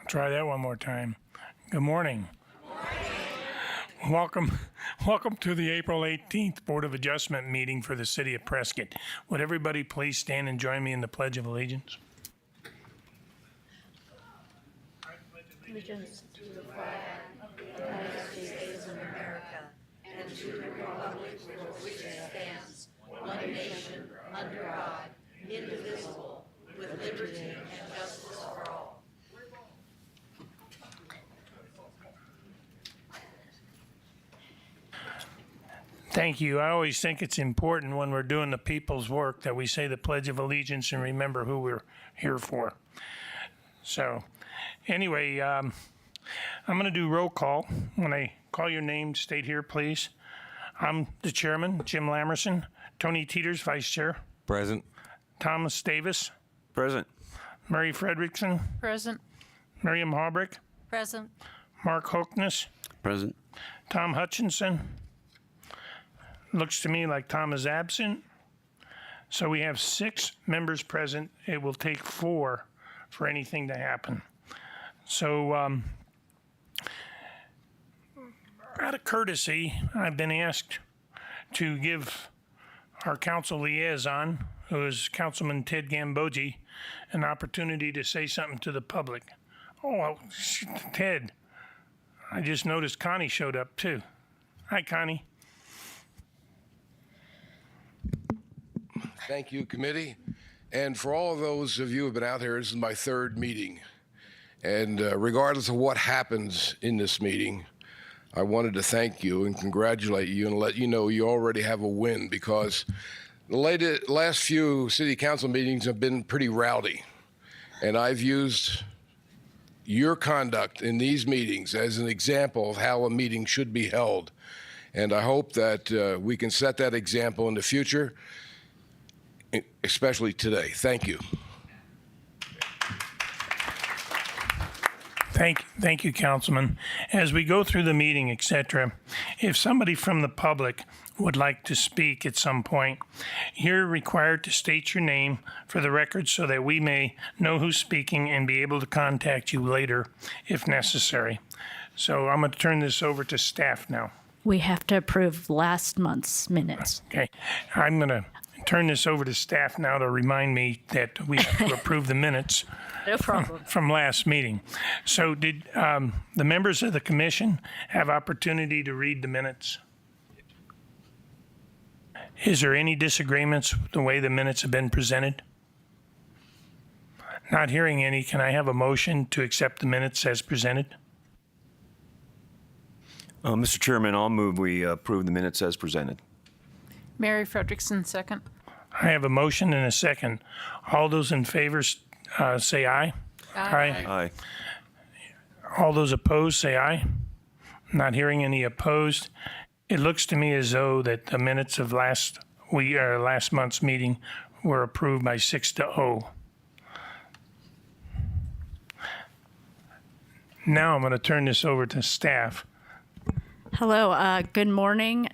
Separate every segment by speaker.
Speaker 1: Try that one more time. Good morning. Welcome to the April 18th Board of Adjustment meeting for the City of Prescott. Would everybody please stand and join me in the Pledge of Allegiance?
Speaker 2: Allegiance to the flag of the United States of America and to the republic for which it stands, one nation, under God, indivisible, with liberty and justice for all.
Speaker 1: Thank you. I always think it's important when we're doing the people's work that we say the Pledge of Allegiance and remember who we're here for. So anyway, I'm going to do roll call. When I call your name, state here, please. I'm the chairman, Jim Lamerson. Tony Teeters, vice chair.
Speaker 3: Present.
Speaker 1: Thomas Davis.
Speaker 3: Present.
Speaker 1: Mary Fredrickson.
Speaker 4: Present.
Speaker 1: Miriam Haubrick.
Speaker 4: Present.
Speaker 1: Mark Hoekness.
Speaker 3: Present.
Speaker 1: Tom Hutchinson. Looks to me like Tom is absent. So we have 6 members present. It will take 4 for anything to happen. So out of courtesy, I've been asked to give our council liaison, who is Councilman Ted Gambogi, an opportunity to say something to the public. Oh, well, Ted, I just noticed Connie showed up too. Hi, Connie.
Speaker 5: Thank you, committee. And for all of those of you who have been out here, this is my 3rd meeting. And regardless of what happens in this meeting, I wanted to thank you and congratulate you and let you know you already have a win, because the last few city council meetings have been pretty rowdy. And I've used your conduct in these meetings as an example of how a meeting should be held. And I hope that we can set that example in the future, especially today. Thank you.
Speaker 1: Thank you, Councilman. As we go through the meeting, etc., if somebody from the public would like to speak at some point, you're required to state your name for the record so that we may know who's speaking and be able to contact you later if necessary. So I'm going to turn this over to staff now.
Speaker 2: We have to approve last month's minutes.
Speaker 1: Okay. I'm going to turn this over to staff now to remind me that we have to approve the minutes.
Speaker 2: No problem.
Speaker 1: From last meeting. So did the members of the commission have opportunity to read the minutes? Is there any disagreements with the way the minutes have been presented? Not hearing any, can I have a motion to accept the minutes as presented?
Speaker 3: Mr. Chairman, I'll move we approve the minutes as presented.
Speaker 4: Mary Fredrickson, second.
Speaker 1: I have a motion and a second. All those in favor say aye.
Speaker 4: Aye.
Speaker 3: Aye.
Speaker 1: All those opposed say aye. Not hearing any opposed. It looks to me as though that the minutes of last month's meeting were approved by 6-0. Now I'm going to turn this over to staff.
Speaker 2: Hello, good morning,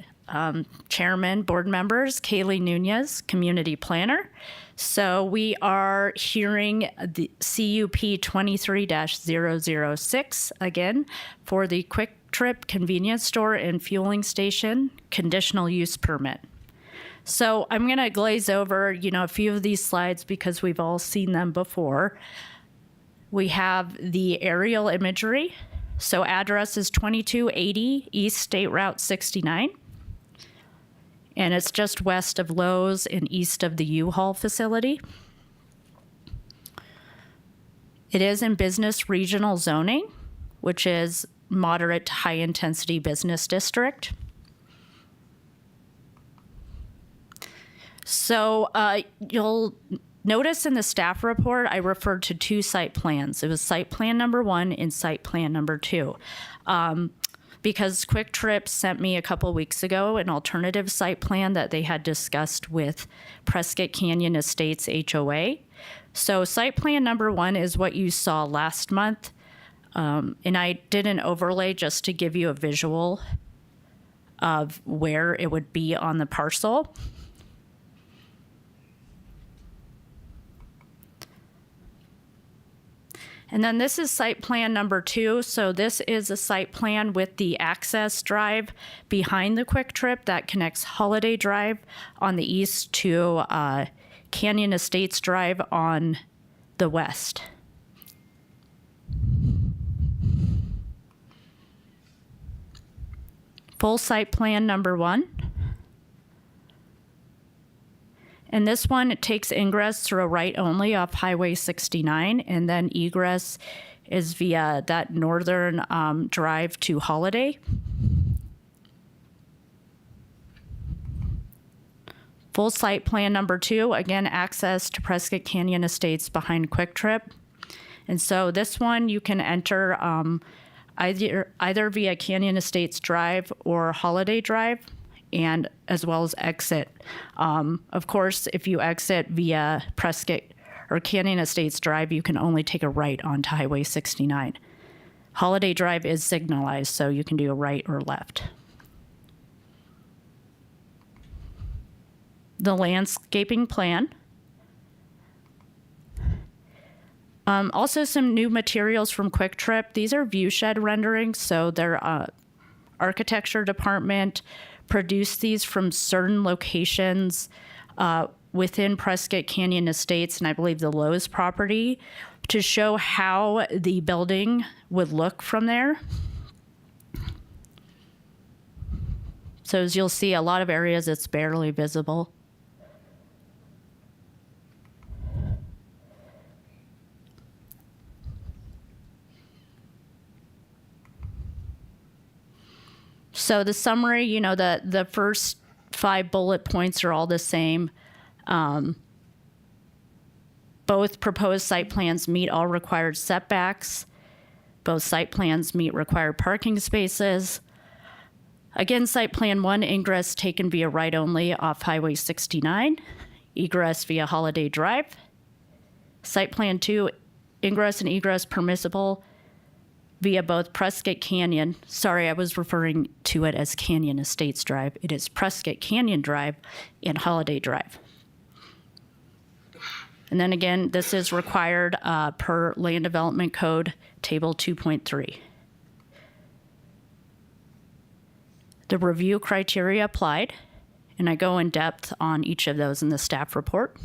Speaker 2: Chairman, board members, Kaylee Nunez, Community Planner. So we are hearing the CUP 23-006 again for the Quik Trip convenience store and fueling station conditional use permit. So I'm going to glaze over, a few of these slides because we've all seen them before. We have the aerial imagery. So address is 2280 East State Route 69. And it's just west of Lowe's and east of the U-Haul facility. It is in business regional zoning, which is moderate to high intensity business district. So you'll notice in the staff report, I referred to 2 site plans. It was site plan number 1 and site plan number 2. Because Quik Trip sent me a couple weeks ago an alternative site plan that they had discussed with Prescott Canyon Estates HOA. So site plan number 1 is what you saw last month. And I did an overlay just to give you a visual of where it would be on the parcel. And then this is site plan number 2. So this is a site plan with the access drive behind the Quik Trip that connects Holiday Drive on the east to Canyon Estates Drive on the west. Full site plan number 1. And this one, it takes ingress through a right only off Highway 69, and then egress is via that northern drive to Holiday. Full site plan number 2, again, access to Prescott Canyon Estates behind Quik Trip. And so this one you can enter either via Canyon Estates Drive or Holiday Drive, and as well as exit. Of course, if you exit via Prescott or Canyon Estates Drive, you can only take a right onto Highway 69. Holiday Drive is signalized, so you can do a right or left. The landscaping plan. Also some new materials from Quik Trip. These are view shed renderings, so their architecture department produced these from certain locations within Prescott Canyon Estates and I believe the Lowe's property to show how the building would look from there. So as you'll see, a lot of areas it's barely visible. So the summary, you know, the first 5 bullet points are all the same. Both proposed site plans meet all required setbacks. Both site plans meet required parking spaces. Again, site plan 1, ingress taken via right only off Highway 69. Egress via Holiday Drive. Site plan 2, ingress and egress permissible via both Prescott Canyon. Sorry, I was referring to it as Canyon Estates Drive. It is Prescott Canyon Drive and Holiday Drive. And then again, this is required per Land Development Code, Table 2.3. The review criteria applied, and I go in depth on each of those in the staff report.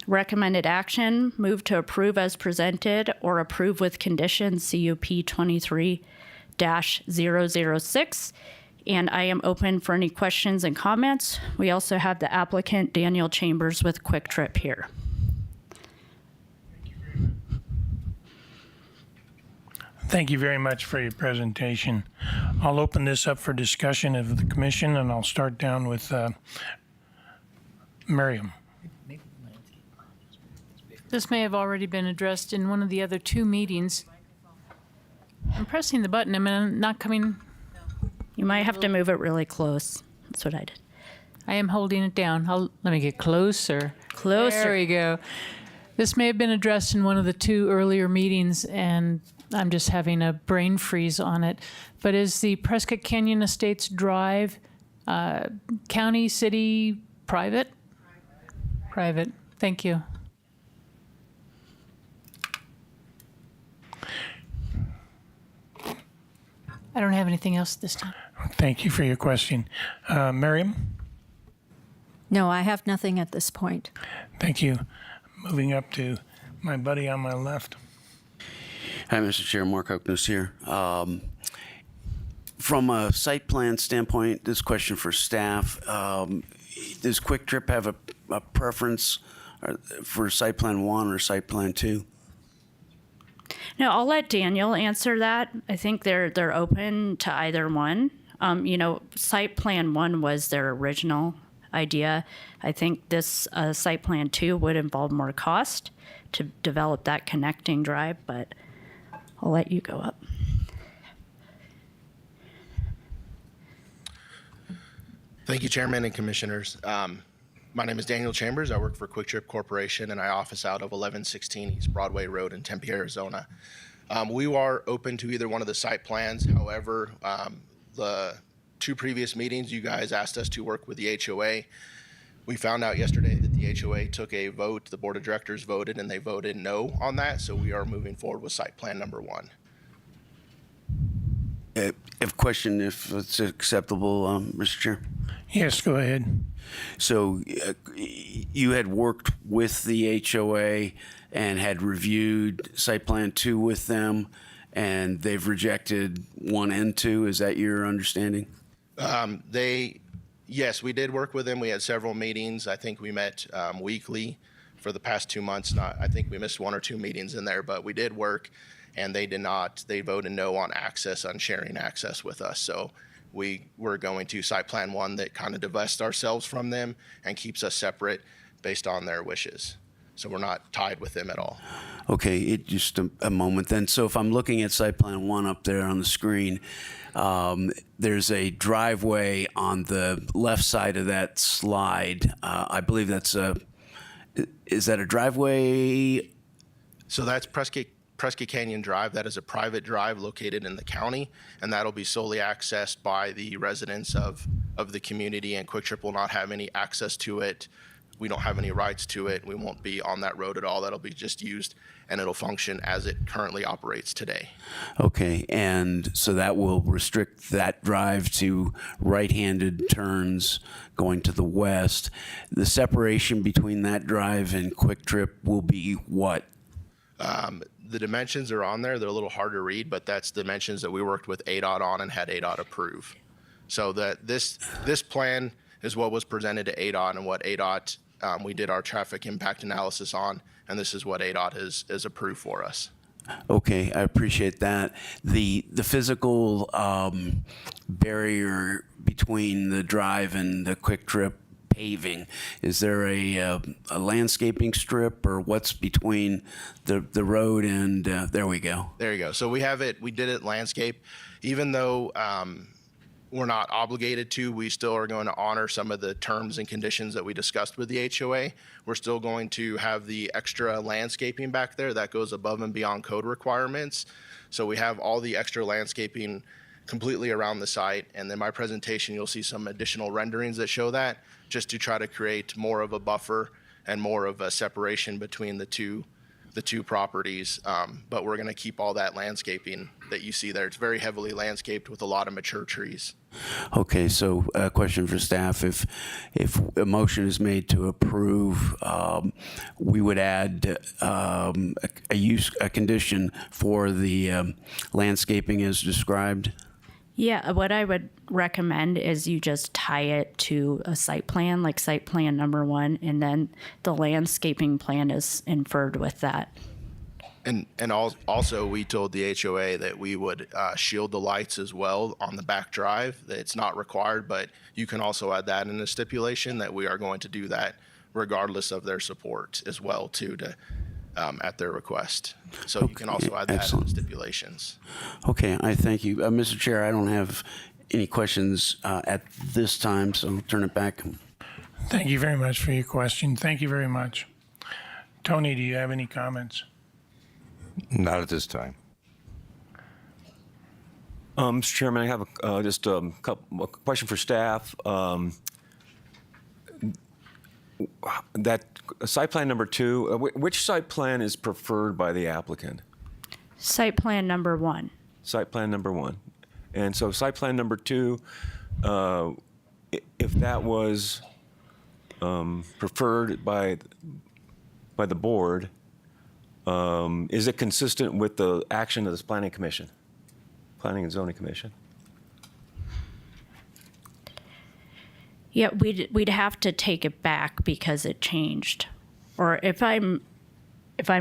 Speaker 2: Recommended action, move to approve as presented or approve with conditions CUP 23-006. And I am open for any questions and comments. We also have the applicant, Daniel Chambers with Quik Trip here.
Speaker 1: Thank you very much for your presentation. I'll open this up for discussion of the commission, and I'll start down with Miriam.
Speaker 4: This may have already been addressed in one of the other 2 meetings. I'm pressing the button. Am I not coming?
Speaker 2: You might have to move it really close. That's what I did.
Speaker 4: I am holding it down. Let me get closer.
Speaker 2: Closer.
Speaker 4: There we go. This may have been addressed in one of the 2 earlier meetings, and I'm just having a brain freeze on it. But is the Prescott Canyon Estates Drive county, city, private? Private. Thank you. I don't have anything else this time.
Speaker 1: Thank you for your question. Miriam?
Speaker 6: No, I have nothing at this point.
Speaker 1: Thank you. Moving up to my buddy on my left.
Speaker 7: Hi, Mr. Chair. Mark Oakness here. From a site plan standpoint, this question for staff, does Quik Trip have a preference for site plan 1 or site plan 2?
Speaker 2: No, I'll let Daniel answer that. I think they're open to either one. You know, site plan 1 was their original idea. I think this site plan 2 would involve more cost to develop that connecting drive, but I'll let you go up.
Speaker 8: Thank you, Chairman and Commissioners. My name is Daniel Chambers. I work for Quik Trip Corporation, and I office out of 1116 East Broadway Road in Tempe, Arizona. We are open to either one of the site plans. However, the 2 previous meetings, you guys asked us to work with the HOA. We found out yesterday that the the HOA took a vote, the board of directors voted, and they voted no on that, so we are moving forward with site plan number 1.
Speaker 7: If question, if it's acceptable, Mr. Chair.
Speaker 1: Yes, go ahead.
Speaker 7: So you had worked with the HOA and had reviewed site plan 2 with them, and they've rejected 1 and 2. Is that your understanding?
Speaker 8: Yes, we did work with them. We had several meetings. I think we met weekly for the past 2 months. I think we missed 1 or 2 meetings in there, but we did work, and they did not. They voted no on access, on sharing access with us. So we were going to site plan 1 that kind of divests ourselves from them and keeps us separate based on their wishes. So we're not tied with them at all.
Speaker 7: Okay, just a moment then. So if I'm looking at site plan 1 up there on the screen, there's a driveway on the left side of that slide. I believe is that a driveway?
Speaker 8: So that's Prescott Canyon Drive. That is a private drive located in the county, and that'll be solely accessed by the residents of the community, and Quik Trip will not have any access to it. We don't have any rights to it. We won't be on that road at all. That'll be just used, and it'll function as it currently operates today.
Speaker 7: Okay, and so that will restrict that drive to right-handed turns going to the west. The separation between that drive and Quik Trip will be what?
Speaker 8: The dimensions are on there. They're a little hard to read, but that's dimensions that we worked with ADOT on and had ADOT approve. So that this plan is what was presented to ADOT and what ADOT, we did our traffic impact analysis on, and this is what ADOT has approved for us.
Speaker 7: Okay, I appreciate that. The physical barrier between the drive and the Quik Trip paving, is there a landscaping strip, or what's between the road and there we go?
Speaker 8: There you go. So we did it landscape. Even though we're not obligated to, we still are going to honor some of the terms and conditions that we discussed with the HOA. We're still going to have the extra landscaping back there that goes above and beyond code requirements. So we have all the extra landscaping completely around the site. And then my presentation, you'll see some additional renderings that show that, just to try to create more of a buffer and more of a separation between the two properties. But we're going to keep all that landscaping that you see there. It's very heavily landscaped with a lot of mature trees.
Speaker 7: Okay, so a question for staff. If a motion is made to approve, we would add a condition for the landscaping as described?
Speaker 2: Yeah, what I would recommend is you just tie it to a site plan, like site plan number 1, and then the landscaping plan is inferred with that.
Speaker 8: And also, we told the HOA that we would shield the lights as well on the back drive. That it's not required, but you can also add that in the stipulation that we are going to do that regardless of their support as well, too, at their request. So you can also add that in the stipulations.
Speaker 7: Okay, I thank you. Mr. Chair, I don't have any questions at this time, so I'll turn it back.
Speaker 1: Thank you very much for your question. Thank you very much. Tony, do you have any comments?
Speaker 9: Not at this time.
Speaker 3: Mr. Chairman, I have just a question for staff. That site plan number 2, which site plan is preferred by the applicant?
Speaker 2: Site plan number 1.
Speaker 3: Site plan number 1. And so site plan number 2, if that was preferred by the board, is it consistent with the action of this planning and zoning commission?
Speaker 2: Yeah, we'd have to take it back because it changed, or if I'm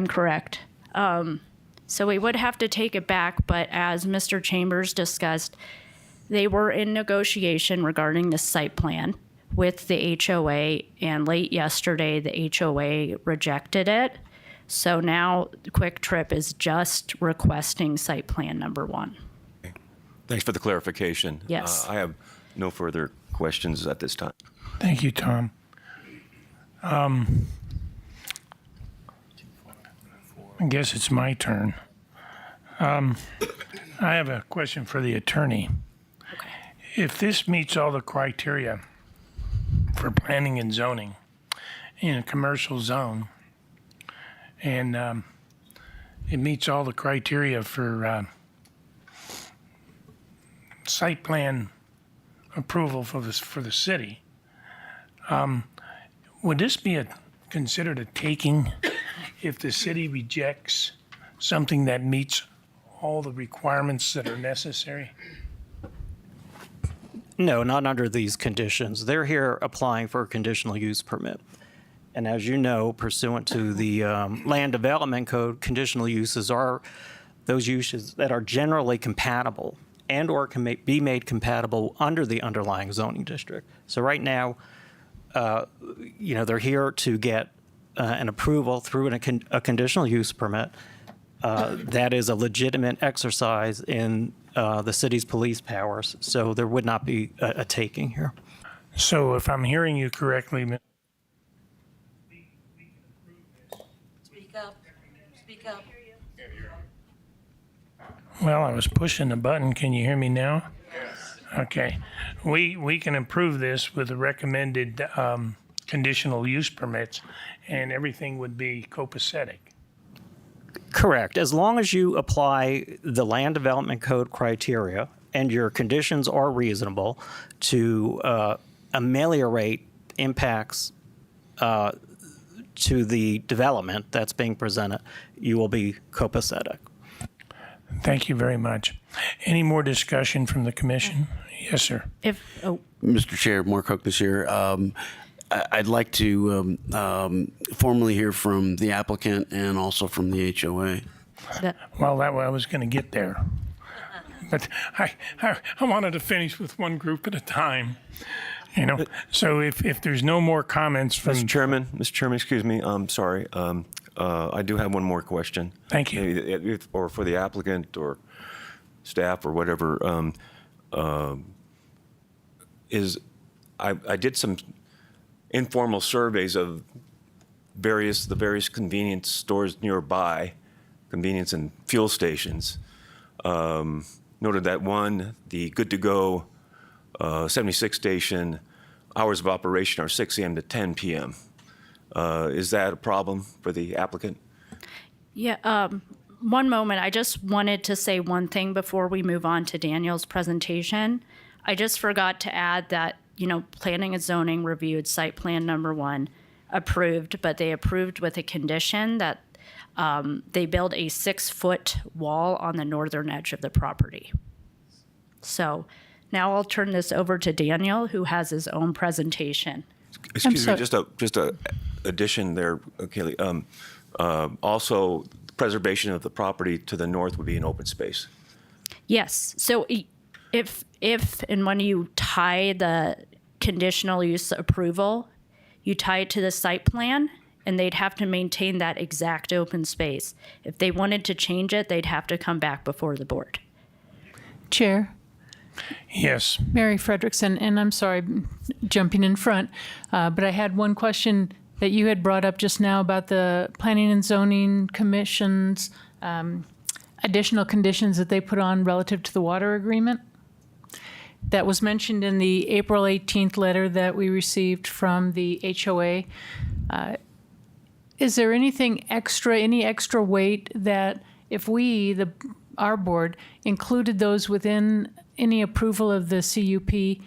Speaker 2: correct. So we would have to take it back, but as Mr. Chambers discussed, they were in negotiation regarding the site plan with the HOA, and late yesterday the HOA rejected it. So now Quik Trip is just requesting site plan number 1.
Speaker 3: Okay. Thanks for the clarification.
Speaker 2: Yes.
Speaker 3: I have no further questions at this time.
Speaker 1: Thank you, Tom. I guess it's my turn. I have a question for the attorney.
Speaker 2: Okay.
Speaker 1: If this meets all the criteria for planning and zoning, in a commercial zone. And it meets all the criteria for site plan approval for the city. Would this be considered a taking if the city rejects something that meets all the requirements that are necessary?
Speaker 10: No, not under these conditions. They're here applying for a conditional use permit. And as you know, pursuant to the Land Development Code, conditional uses are those uses that are generally compatible and or can be made compatible under the underlying zoning district. So right now, they're here to get an approval through a conditional use permit. That is a legitimate exercise in the city's police powers, so there would not be a taking here.
Speaker 1: So if I'm hearing you correctly,
Speaker 11: Speak up. Speak up.
Speaker 1: well, I was pushing the button. Can you hear me now? Yes. Okay. We can approve this with the recommended conditional use permits, and everything would be copacetic.
Speaker 10: Correct. As long as you apply the Land Development Code criteria and your conditions are reasonable to ameliorate impacts to the development that's being presented, you will be copacetic.
Speaker 1: Thank you very much. Any more discussion from the commission? Yes, sir.
Speaker 7: Mr. Chair, Mark Huckness here. I'd like to formally hear from the applicant and also from the HOA.
Speaker 1: Well, I was going to get there. But I wanted to finish with one group at a time. So if there's no more comments from...
Speaker 3: Mr. Chairman, excuse me, I'm sorry. I do have one more question.
Speaker 1: Thank you.
Speaker 3: Maybe or for the applicant or staff or whatever. I did some informal surveys of the various convenience stores nearby, convenience and fuel stations. Noted that the Good to Go 76 station, hours of operation are 6 a.m. to 10 p.m. Is that a problem for the applicant?
Speaker 2: Yeah, one moment. I just wanted to say one thing before we move on to Daniel's presentation. I just forgot to add that, Planning and Zoning reviewed site plan number 1, approved, but they approved with a condition that they build a 6-foot wall on the northern edge of the property. So now I'll turn this over to Daniel, who has his own presentation.
Speaker 3: Excuse me, just a addition there, Kaylee. Also, preservation of the property to the north would be an open space.
Speaker 2: Yes. So if and when you tie the conditional use approval, you tie it to the site plan, and they'd have to maintain that exact open space. If they wanted to change it, they'd have to come back before the board.
Speaker 4: Chair,
Speaker 1: Yes.
Speaker 4: Mary Frederickson, and I'm sorry, jumping in front, but I had one question that you had brought up just now about the Planning and Zoning Commission's additional conditions that they put on relative to the water agreement. That was mentioned in the April 18th letter that we received from the HOA. Is there any extra weight that if our board included those within any approval of the CUP,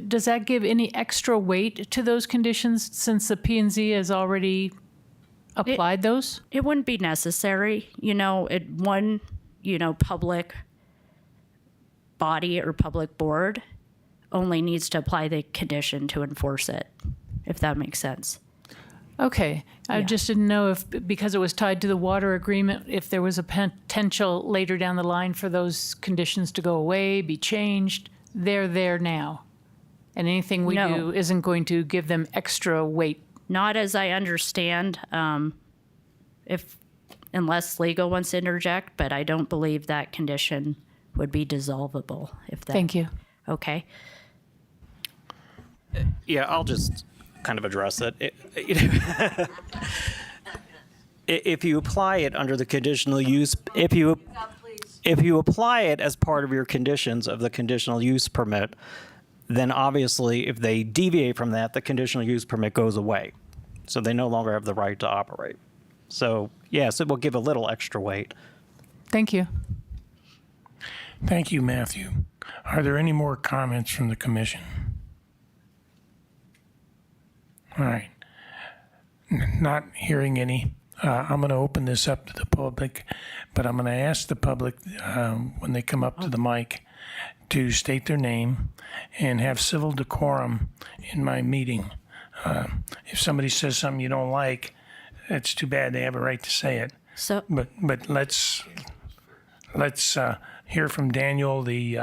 Speaker 4: does that give any extra weight to those conditions since the P&Z has already applied those?
Speaker 2: It wouldn't be necessary. One public body or public board only needs to apply the condition to enforce it, if that makes sense.
Speaker 4: Okay. I just didn't know if, because it was tied to the water agreement, if there was a potential later down the line for those conditions to go away, be changed. They're there now. And anything we do isn't going to give them extra weight.
Speaker 2: Not as I understand, unless legal wants to interject, but I don't believe that condition would be dissolvable.
Speaker 4: Thank you.
Speaker 2: Okay.
Speaker 10: Yeah, I'll just kind of address it. If you apply it under the conditional use, if you apply it as part of your conditions of the conditional use permit, then obviously if they deviate from that, the conditional use permit goes away. So they no longer have the right to operate. So yes, it will give a little extra weight.
Speaker 4: Thank you.
Speaker 1: Thank you, Matthew. Are there any more comments from the commission? All right. Not hearing any. I'm going to open this up to the public, but I'm going to ask the public when they come up to the mic to state their name and have civil decorum in my meeting. If somebody says something you don't like, it's too bad. They have a right to say it.
Speaker 2: So
Speaker 1: But let's hear from Daniel, the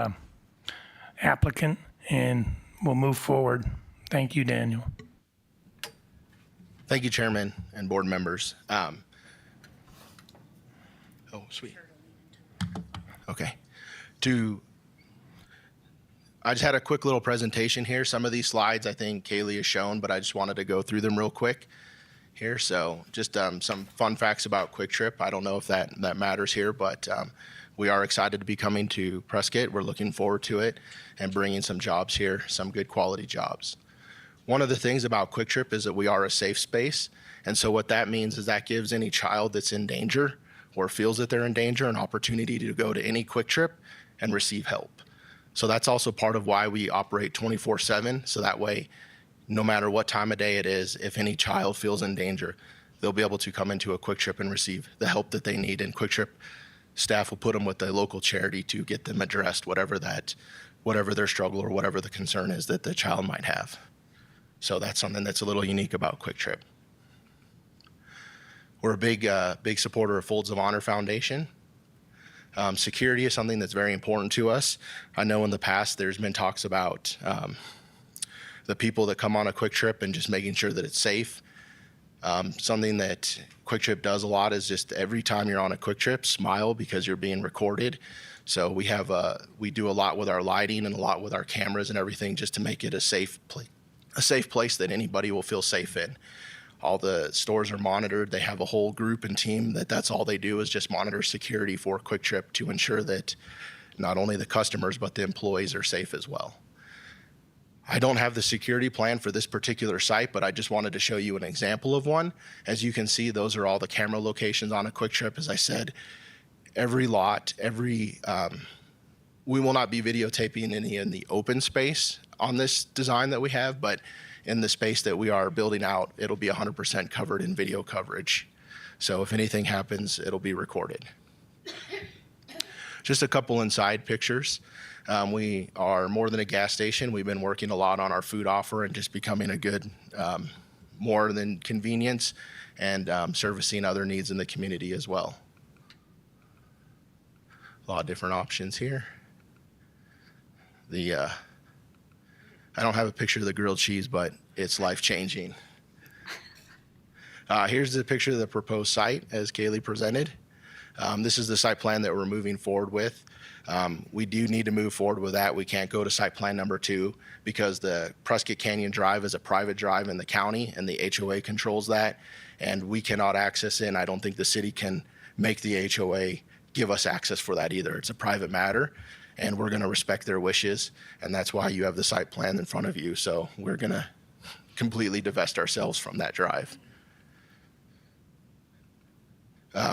Speaker 1: applicant, and we'll move forward. Thank you, Daniel.
Speaker 8: Thank you, Chairman and board members. Oh, sweet. Okay. I just had a quick little presentation here. Some of these slides I think Kaylee has shown, but I just wanted to go through them real quick here. So just some fun facts about Quik Trip. I don't know if that matters here, but we are excited to be coming to Prescott. We're looking forward to it and bringing some jobs here, some good quality jobs. One of the things about Quik Trip is that we are a safe space. And so what that means is that gives any child that's in danger or feels that they're in danger an opportunity to go to any Quik Trip and receive help. So that's also part of why we operate 24/7. So that way, no matter what time of day it is, if any child feels in danger, they'll be able to come into a Quik Trip and receive the help that they need. And Quik Trip staff will put them with the local charity to get them addressed, whatever their struggle or whatever the concern is that the child might have. So that's something that's a little unique about Quik Trip. We're a big supporter of Folds of Honor Foundation. Security is something that's very important to us. I know in the past there's been talks about the people that come on a Quik Trip and just making sure that it's safe. Something that Quik Trip does a lot is just every time you're on a Quik Trip, smile because you're being recorded. So we do a lot with our lighting and a lot with our cameras and everything just to make it a safe place that anybody will feel safe in. All the stores are monitored. They have a whole group and team that's all they do is just monitor security for Quik Trip to ensure that not only the customers but the employees are safe as well. I don't have the security plan for this particular site, but I just wanted to show you an example of one. As you can see, those are all the camera locations on a Quik Trip. As I said, every lot, we will not be videotaping any in the open space on this design that we have, but in the space that we are building out, it'll be 100% covered in video coverage. So if anything happens, it'll be recorded. Just a couple inside pictures. We are more than a gas station. We've been working a lot on our food offer and just becoming a good, more than convenience and servicing other needs in the community as well. A lot of different options here. I don't have a picture of the grilled cheese, but it's life-changing. Here's the picture of the proposed site as Kaylee presented. This is the site plan that we're moving forward with. We do need to move forward with that. We can't go to site plan number 2 because the Prescott Canyon Drive is a private drive in the county and the HOA controls that. And we cannot access it. And I don't think the city can make the HOA give us access for that either. It's a private matter. And we're going to respect their wishes, and that's why you have the site plan in front of you. So we're going to completely divest ourselves from that drive.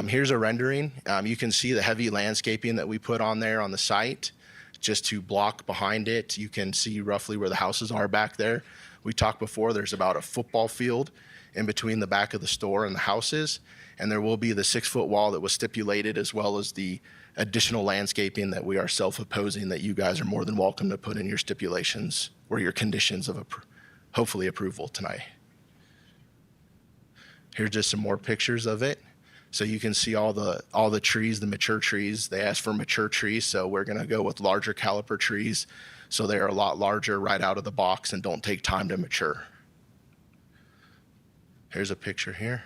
Speaker 8: Here's a rendering. You can see the heavy landscaping that we put on there on the site just to block behind it. You can see roughly where the houses are back there. We talked before, there's about a football field in between the back of the store and the houses, and there will be the 6-foot wall that was stipulated as well as the additional landscaping that we are self-opposing that you guys are more than welcome to put in your stipulations or your conditions of hopefully approval tonight. Here's just some more pictures of it. So you can see all the trees, the mature trees. They asked for mature trees, so we're going to go with larger caliper trees. So they are a lot larger right out of the box and don't take time to mature. Here's a picture here.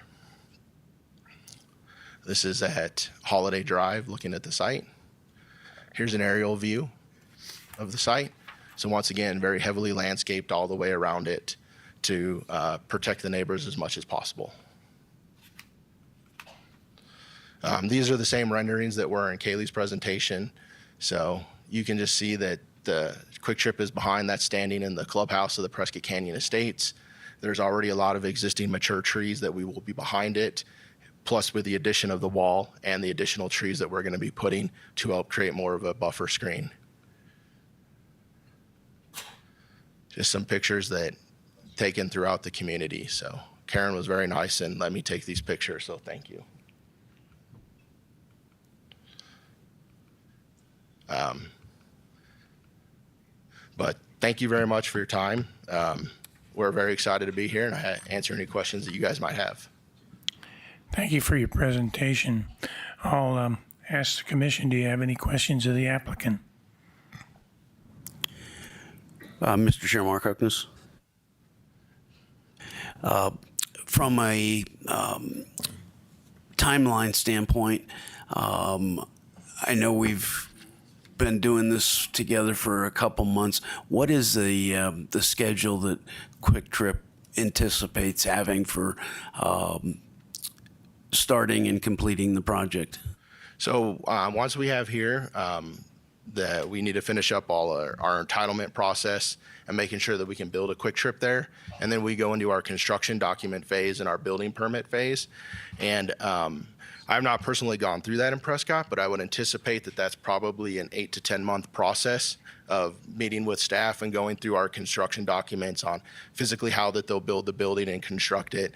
Speaker 8: This is at Holiday Drive, looking at the site. Here's an aerial view of the site. So once again, very heavily landscaped all the way around it to protect the neighbors as much as possible. These are the same renderings that were in Kaylee's presentation. So you can just see that the Quik Trip is behind that, standing in the clubhouse of the Prescott Canyon Estates. There's already a lot of existing mature trees that we will be behind it, plus with the addition of the wall and the additional trees that we're going to be putting to help create more of a buffer screen. Just some pictures that taken throughout the community. So Karen was very nice and let me take these pictures, so thank you. But thank you very much for your time. We're very excited to be here and answer any questions that you guys might have.
Speaker 1: Thank you for your presentation. I'll ask the commission, do you have any questions of the applicant?
Speaker 7: Mr. Chair, Mark Huckness. From a timeline standpoint, I know we've been doing this together for a couple months. What is the schedule that Quik Trip anticipates having for starting and completing the project?
Speaker 8: So once we have here, that we need to finish up all our entitlement process and making sure that we can build a Quik Trip there. And then we go into our construction document phase and our building permit phase. And I've not personally gone through that in Prescott, but I would anticipate that that's probably an 8 to 10 month process of meeting with staff and going through our construction documents on physically how that they'll build the building and construct it.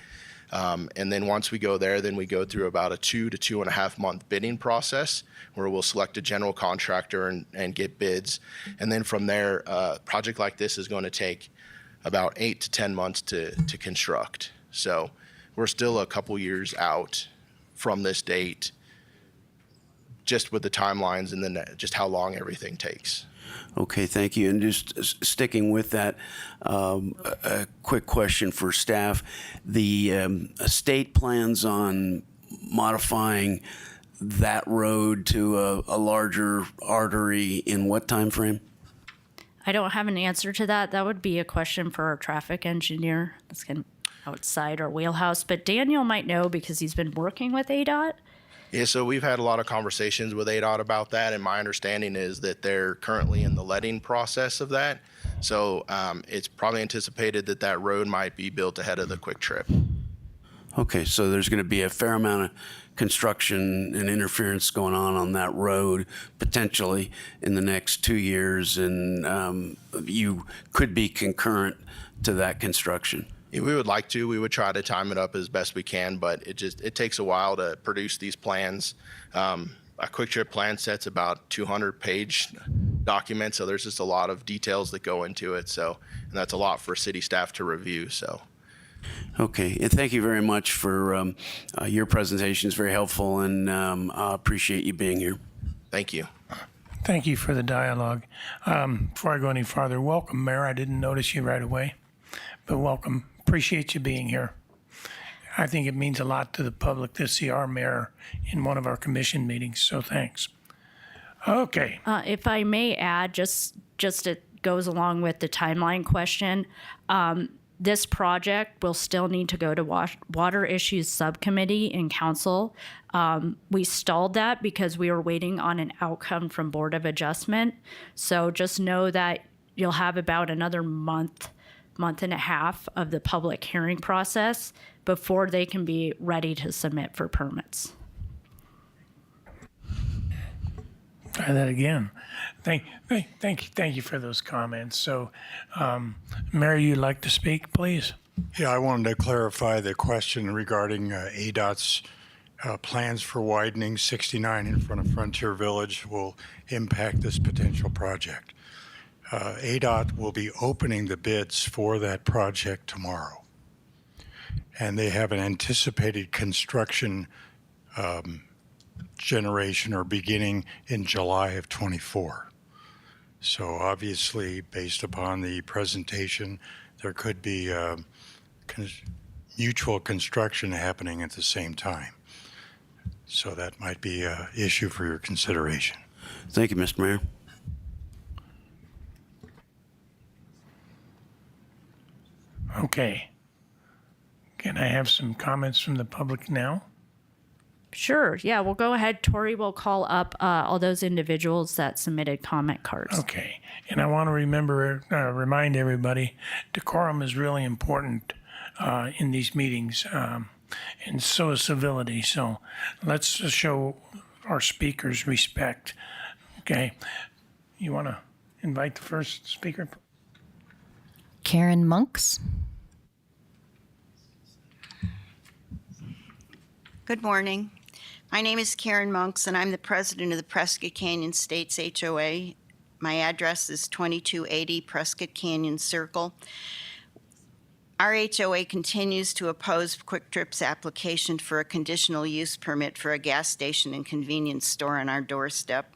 Speaker 8: And then once we go there, then we go through about a 2 to 2.5 month bidding process where we'll select a general contractor and get bids. And then from there, a project like this is going to take about 8 to 10 months to construct. So we're still a couple years out from this date, just with the timelines and then just how long everything takes.
Speaker 7: Okay, thank you. And just sticking with that, a quick question for staff. The state plans on modifying that road to a larger artery in what time frame?
Speaker 2: I don't have an answer to that. That would be a question for our traffic engineer. That's kind of outside our wheelhouse. But Daniel might know because he's been working with ADOT.
Speaker 8: Yeah, so we've had a lot of conversations with ADOT about that, and my understanding is that they're currently in the letting process of that. So it's probably anticipated that that road might be built ahead of the Quik Trip.
Speaker 7: Okay, so there's going to be a fair amount of construction and interference going on that road potentially in the next 2 years, and you could be concurrent to that construction.
Speaker 8: Yeah, we would like to. We would try to time it up as best we can, but it takes a while to produce these plans. A Quik Trip plan set's about 200-page document, so there's just a lot of details that go into it. So, and that's a lot for city staff to review. So.
Speaker 7: Okay, and thank you very much for your presentation. It's very helpful, and I appreciate you being here.
Speaker 8: Thank you.
Speaker 1: Thank you for the dialogue. Before I go any farther, welcome, Mayor. I didn't notice you right away, but welcome. Appreciate you being here. I think it means a lot to the public to see our mayor in one of our commission meetings, so thanks. Okay.
Speaker 2: If I may add, just it goes along with the timeline question. This project will still need to go to Water Issues Subcommittee in Council. We stalled that because we were waiting on an outcome from Board of Adjustment. So just know that you'll have about another month and a half of the public hearing process before they can be ready to submit for permits.
Speaker 1: Try that again. Thank you for those comments. So, Mary, you'd like to speak, please?
Speaker 12: Yeah, I wanted to clarify the question regarding ADOT's plans for widening 69 in front of Frontier Village will impact this potential project. ADOT will be opening the bids for that project tomorrow, and they have an anticipated construction generation or beginning in July of 24. So obviously, based upon the presentation, there could be mutual construction happening at the same time. So that might be an issue for your consideration.
Speaker 7: Thank you, Mr. Mayor.
Speaker 1: Okay. Can I have some comments from the public now?
Speaker 2: Sure. Yeah, we'll go ahead. Tori will call up all those individuals that submitted comment cards.
Speaker 1: Okay. And I want to remind everybody, decorum is really important in these meetings, and so is civility. So let's show our speakers respect. Okay, you want to invite the first speaker?
Speaker 13: Karen Monks.
Speaker 14: Good morning. My name is Karen Monks, and I'm the president of the Prescott Canyon States HOA. My address is 2280 Prescott Canyon Circle. Our HOA continues to oppose Quik Trip's application for a conditional use permit for a gas station and convenience store on our doorstep.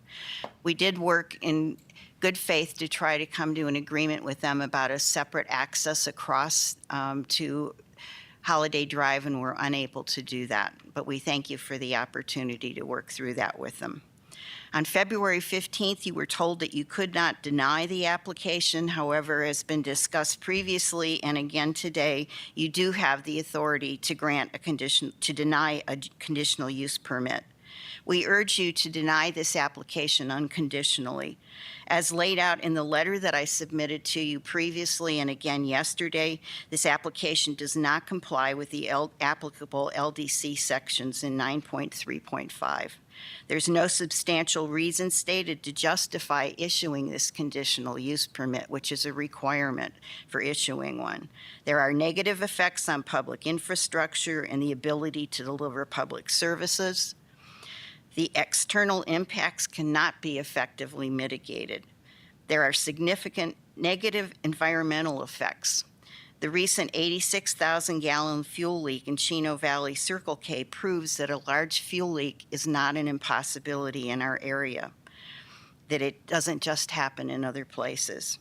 Speaker 14: We did work in good faith to try to come to an agreement with them about a separate access across to Holiday Drive, and we're unable to do that. But we thank you for the opportunity to work through that with them. On February 15th, you were told that you could not deny the application. However, as been discussed previously and again today, you do have the authority to deny a conditional use permit. We urge you to deny this application unconditionally. As laid out in the letter that I submitted to you previously and again yesterday, this application does not comply with the applicable LDC sections in 9.3.5. There's no substantial reason stated to justify issuing this conditional use permit, which is a requirement for issuing one. There are negative effects on public infrastructure and the ability to deliver public services. The external impacts cannot be effectively mitigated. There are significant negative environmental effects. The recent 86,000-gallon fuel leak in Chino Valley Circle K proves that a large fuel leak is not an impossibility in our area, that it doesn't just happen in other places.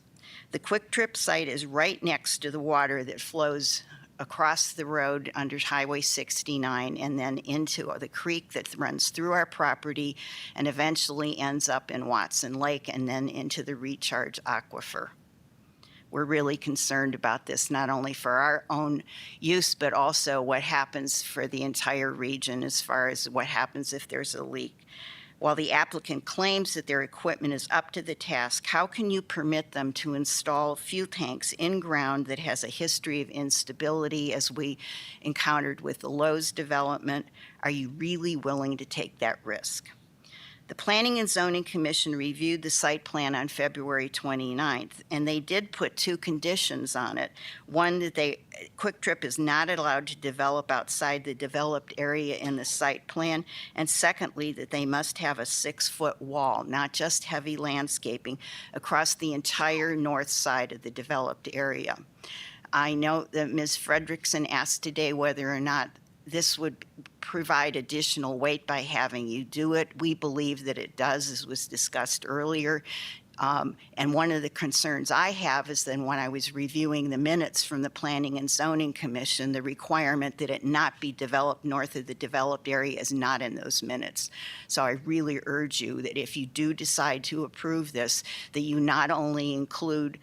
Speaker 14: The Quik Trip site is right next to the water that flows across the road under Highway 69 and then into the creek that runs through our property and eventually ends up in Watson Lake and then into the recharge aquifer. We're really concerned about this, not only for our own use, but also what happens for the entire region as far as what happens if there's a leak. While the applicant claims that their equipment is up to the task, how can you permit them to install fuel tanks in ground that has a history of instability as we encountered with the Lowe's development? Are you really willing to take that risk? The Planning and Zoning Commission reviewed the site plan on February 29th, and they did put two conditions on it. One, that Quik Trip is not allowed to develop outside the developed area in the site plan, and secondly, that they must have a 6-foot wall, not just heavy landscaping, across the entire north side of the developed area. I know that Ms. Fredrickson asked today whether or not this would provide additional weight by having you do it. We believe that it does, as was discussed earlier. And one of the concerns I have is that when I was reviewing the minutes from the Planning and Zoning Commission, the requirement that it not be developed north of the developed area is not in those minutes. So I really urge you that if you do decide to approve this, that you not only include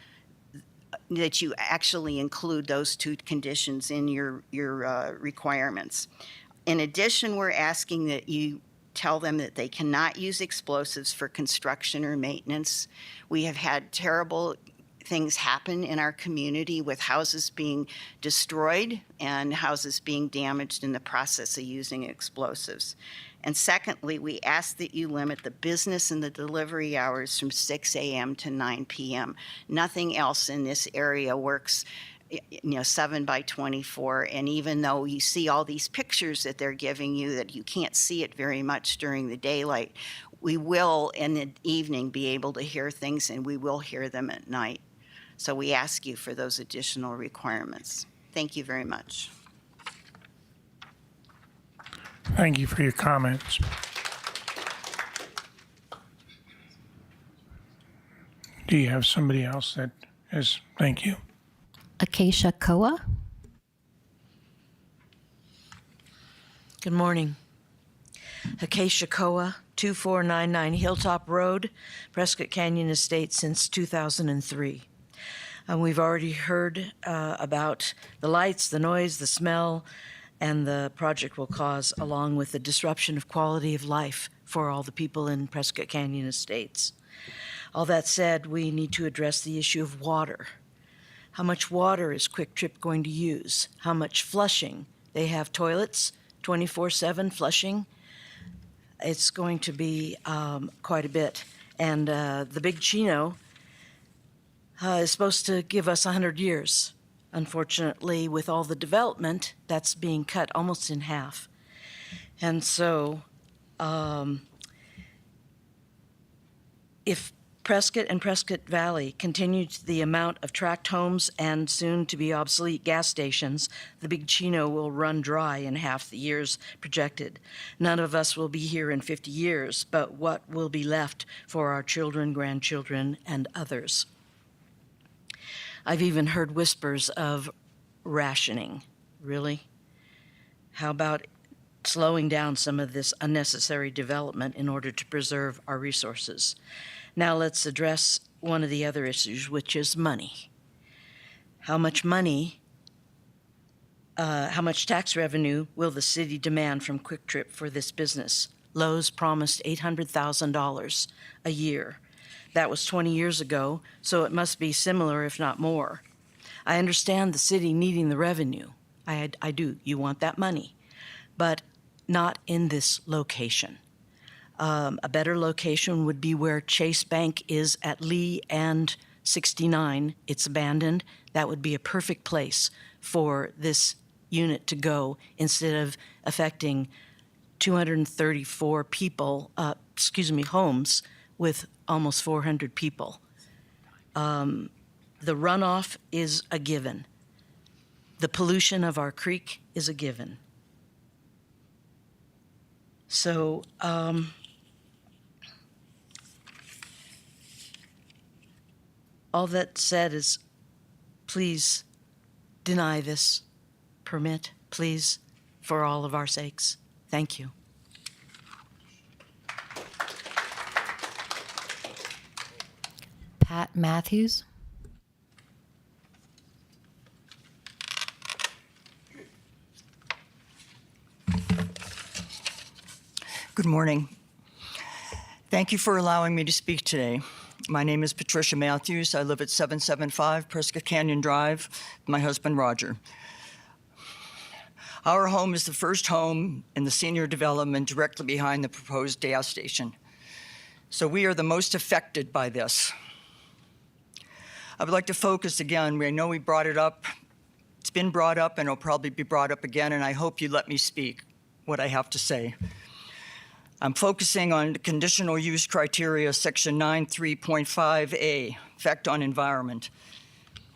Speaker 14: that you actually include those two conditions in your requirements. In addition, we're asking that you tell them that they cannot use explosives for construction or maintenance. We have had terrible things happen in our community with houses being destroyed and houses being damaged in the process of using explosives. And secondly, we ask that you limit the business and the delivery hours from 6 a.m. to 9 p.m. Nothing else in this area works 7 by 24. And even though you see all these pictures that they're giving you that you can't see it very much during the daylight, we will in the evening be able to hear things, and we will hear them at night. So we ask you for those additional requirements. Thank you very much.
Speaker 1: Thank you for your comments. Do you have somebody else that is? Thank you.
Speaker 13: Acacia Koa.
Speaker 11: Good morning. Acacia Koa, 2499 Hilltop Road, Prescott Canyon Estates since 2003. We've already heard about the lights, the noise, the smell, and the project will cause, along with the disruption of quality of life for all the people in Prescott Canyon Estates. All that said, we need to address the issue of water. How much water is Quik Trip going to use? How much flushing? They have toilets, 24/7 flushing. It's going to be quite a bit. And the Big Chino is supposed to give us 100 years. Unfortunately, with all the development, that's being cut almost in half. And so, if Prescott and Prescott Valley continue to the amount of tract homes and soon to be obsolete gas stations, the Big Chino will run dry in half the years projected. None of us will be here in 50 years, but what will be left for our children, grandchildren, and others? I've even heard whispers of rationing. Really? How about slowing down some of this unnecessary development in order to preserve our resources? Now let's address one of the other issues, which is money. How much tax revenue will the city demand from Quik Trip for this business? Lowe's promised $800,000 a year. That was 20 years ago, so it must be similar, if not more. I understand the city needing the revenue. I do. You want that money. But not in this location. A better location would be where Chase Bank is at Lee and 69. It's abandoned. That would be a perfect place for this unit to go instead of affecting 234 people, homes with almost 400 people. The runoff is a given. The pollution of our creek is a given. So, all that said is, please deny this permit, please, for all of our sakes. Thank you.
Speaker 13: Pat Matthews.
Speaker 15: Good morning. Thank you for allowing me to speak today. My name is Patricia Matthews. I live at 775 Prescott Canyon Drive with my husband, Roger. Our home is the first home in the senior development directly behind the proposed gas station. So we are the most affected by this. I would like to focus again. I know we brought it up. It's been brought up and it'll probably be brought up again, and I hope you let me speak what I have to say. I'm focusing on the conditional use criteria, section 9.3.5A, effect on environment.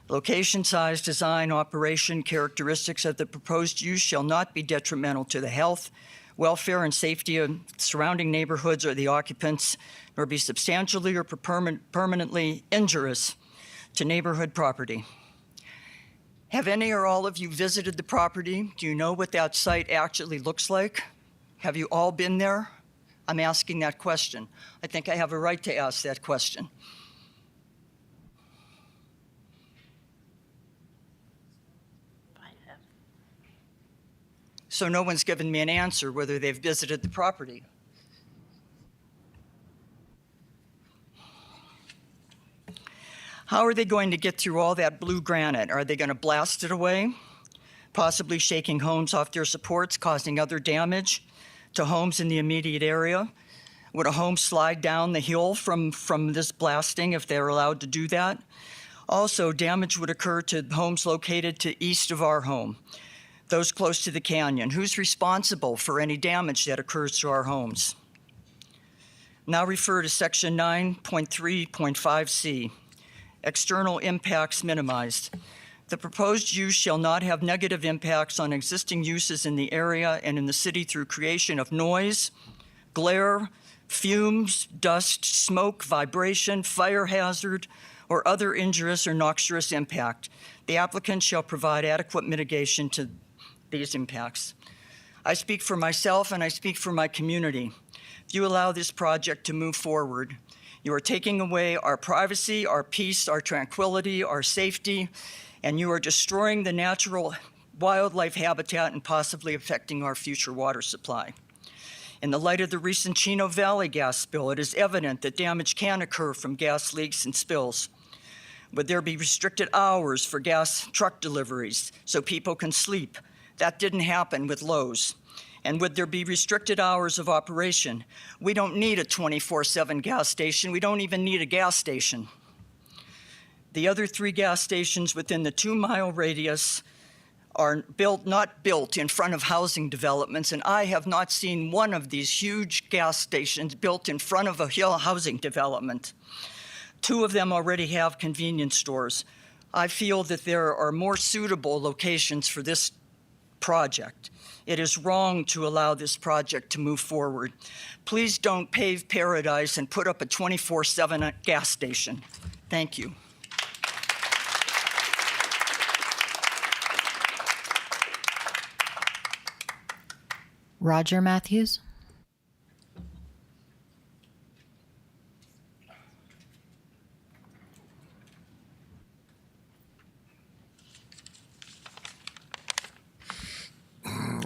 Speaker 15: Location, size, design, operation, characteristics of the proposed use shall not be detrimental to the health, welfare, and safety of surrounding neighborhoods or the occupants, nor be substantially or permanently injurious to neighborhood property. Have any or all of you visited the property? Do you know what that site actually looks like? Have you all been there? I'm asking that question. I think I have a right to ask that question. So no one's given me an answer whether they've visited the property. How are they going to get through all that blue granite? Are they going to blast it away, possibly shaking homes off their supports, causing other damage to homes in the immediate area? Would a home slide down the hill from this blasting if they're allowed to do that? Also, damage would occur to homes located to east of our home, those close to the canyon. Who's responsible for any damage that occurs to our homes? Now refer to section 9.3.5C, external impacts minimized. The proposed use shall not have negative impacts on existing uses in the area and in the city through creation of noise, glare, fumes, dust, smoke, vibration, fire hazard, or other injurious or noxious impact. The applicant shall provide adequate mitigation to these impacts. I speak for myself and I speak for my community. If you allow this project to move forward, you are taking away our privacy, our peace, our tranquility, our safety, and you are destroying the natural wildlife habitat and possibly affecting our future water supply. In the light of the recent Chino Valley gas spill, it is evident that damage can occur from gas leaks and spills. Would there be restricted hours for gas truck deliveries so people can sleep? That didn't happen with Lowe's. And would there be restricted hours of operation? We don't need a 24/7 gas station. We don't even need a gas station. The other 3 gas stations within the 2-mile radius are not built in front of housing developments, and I have not seen one of these huge gas stations built in front of a housing development. 2 of them already have convenience stores. I feel that there are more suitable locations for this project. It is wrong to allow this project to move forward. Please don't pave paradise and put up a 24/7 gas station. Thank you.
Speaker 13: Roger Matthews.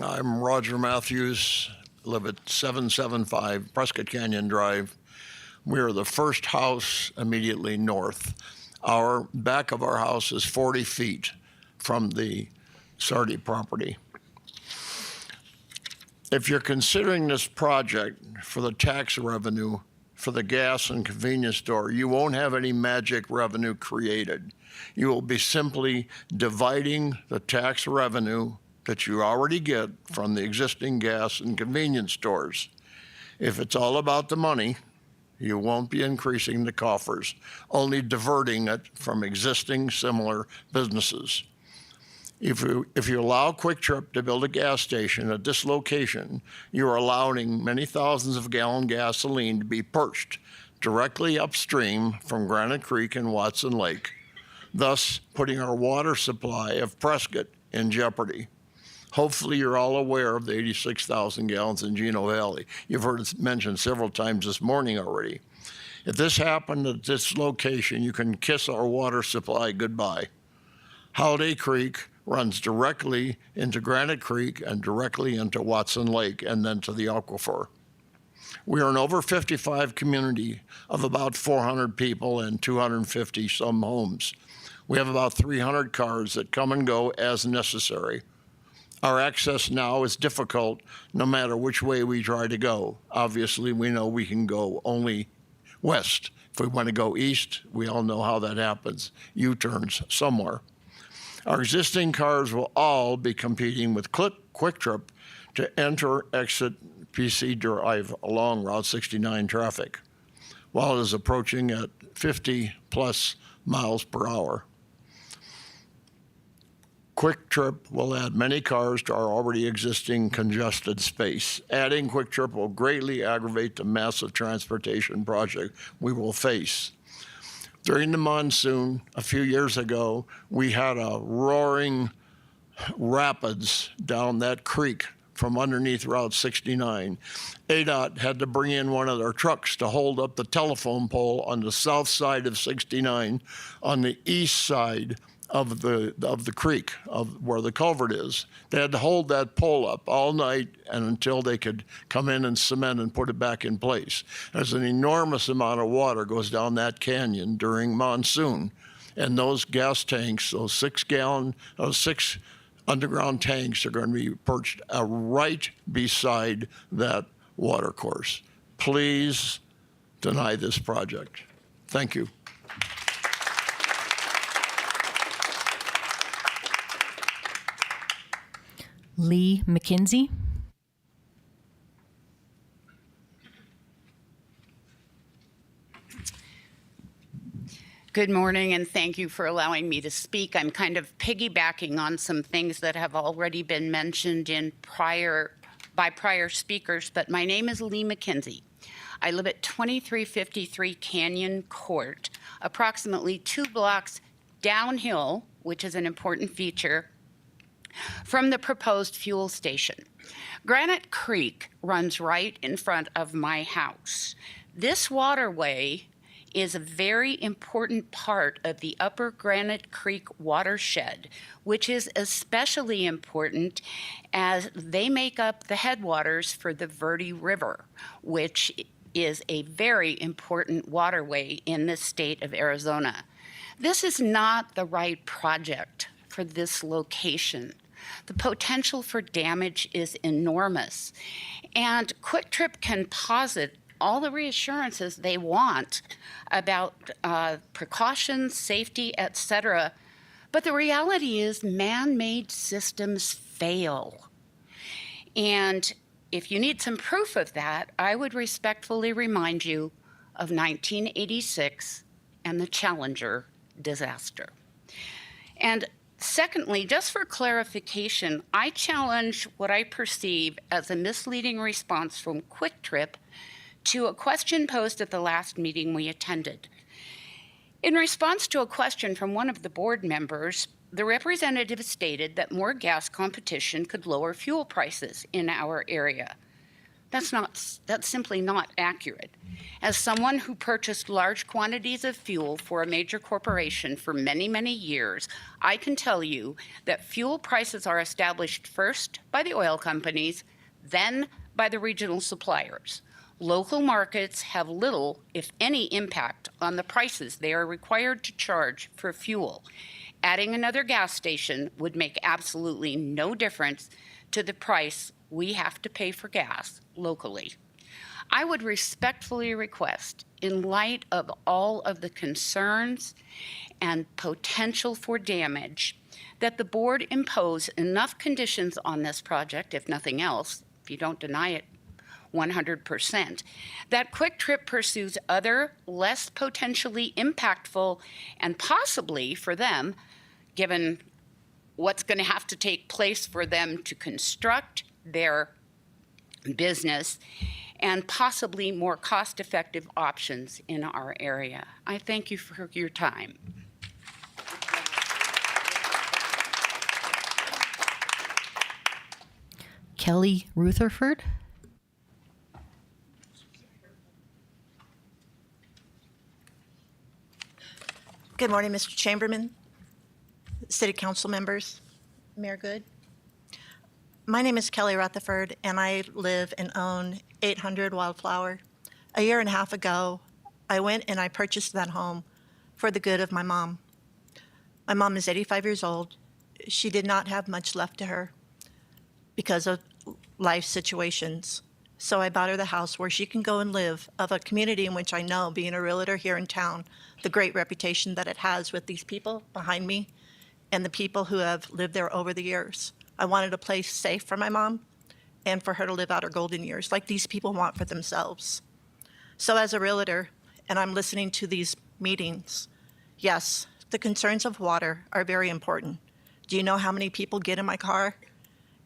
Speaker 16: I'm Roger Matthews, live at 775 Prescott Canyon Drive. We are the first house immediately north. Our back of our house is 40 feet from the Sardi property. If you're considering this project for the tax revenue for the gas and convenience store, you won't have any magic revenue created. You will be simply dividing the tax revenue that you already get from the existing gas and convenience stores. If it's all about the money, you won't be increasing the coffers, only diverting it from existing similar businesses. If you allow Quik Trip to build a gas station at this location, you are allowing many thousands of gallon gasoline to be purchased directly upstream from Granite Creek and Watson Lake, thus putting our water supply of Prescott in jeopardy. Hopefully you're all aware of the 86,000 gallons in Geno Valley. You've heard it mentioned several times this morning already. If this happened at this location, you can kiss our water supply goodbye. Holiday Creek runs directly into Granite Creek and directly into Watson Lake and then to the aquifer. We are an over 55 community of about 400 people and 250 some homes. We have about 300 cars that come and go as necessary. Our access now is difficult no matter which way we try to go. Obviously, we know we can go only west. If we want to go east, we all know how that happens. U-turns somewhere. Our existing cars will all be competing with Quik Trip to enter, exit PC Drive along Route 69 traffic, while it is approaching at 50 plus miles per hour. Quik Trip will add many cars to our already existing congested space. Adding Quik Trip will greatly aggravate the massive transportation project we will face. During the monsoon a few years ago, we had a roaring rapids down that creek from underneath Route 69. ADOT had to bring in one of their trucks to hold up the telephone pole on the south side of 69 on the east side of the creek, of where the culvert is. They had to hold that pole up all night and until they could come in and cement and put it back in place. There's an enormous amount of water goes down that canyon during monsoon. And those gas tanks, those 6 underground tanks are going to be perched right beside that water course. Please deny this project. Thank you.
Speaker 13: Lee McKinsey.
Speaker 17: Good morning, and thank you for allowing me to speak. I'm kind of piggybacking on some things that have already been mentioned by prior speakers, but my name is Lee McKinsey. I live at 2353 Canyon Court, approximately 2 blocks downhill, which is an important feature, from the proposed fuel station. Granite Creek runs right in front of my house. This waterway is a very important part of the Upper Granite Creek watershed, which is especially important as they make up the headwaters for the Verde River, which is a very important waterway in the state of Arizona. This is not the right project for this location. The potential for damage is enormous. And Quik Trip can posit all the reassurances they want about precautions, safety, etc. But the reality is man-made systems fail. And if you need some proof of that, I would respectfully remind you of 1986 and the Challenger disaster. And secondly, just for clarification, I challenge what I perceive as a misleading response from Quik Trip to a question posed at the last meeting we attended. In response to a question from one of the board members, the representative stated that more gas competition could lower fuel prices in our area. That's simply not accurate. As someone who purchased large quantities of fuel for a major corporation for many, many years, I can tell you that fuel prices are established first by the oil companies, then by the regional suppliers. Local markets have little, if any, impact on the prices they are required to charge for fuel. Adding another gas station would make absolutely no difference to the price we have to pay for gas locally. I would respectfully request, in light of all of the concerns and potential for damage, that the board impose enough conditions on this project, if nothing else, if you don't deny it 100%, that Quik Trip pursues other, less potentially impactful, and possibly for them, given what's going to have to take place for them to construct their business, and possibly more cost-effective options in our area. I thank you for your time.
Speaker 13: Kelly Rutherford.
Speaker 18: Good morning, Mr. Chamberlain, City Council members, Mayor Good. My name is Kelly Rutherford, and I live and own 800 Wildflower. A year and a half ago, I went and I purchased that home for the good of my mom. My mom is 85 years old. She did not have much left to her because of life situations. So I bought her the house where she can go and live, of a community in which I know, being a realtor here in town, the great reputation that it has with these people behind me and the people who have lived there over the years. I wanted a place safe for my mom and for her to live out her golden years like these people want for themselves. So as a realtor, and I'm listening to these meetings, yes, the concerns of water are very important. Do you know how many people get in my car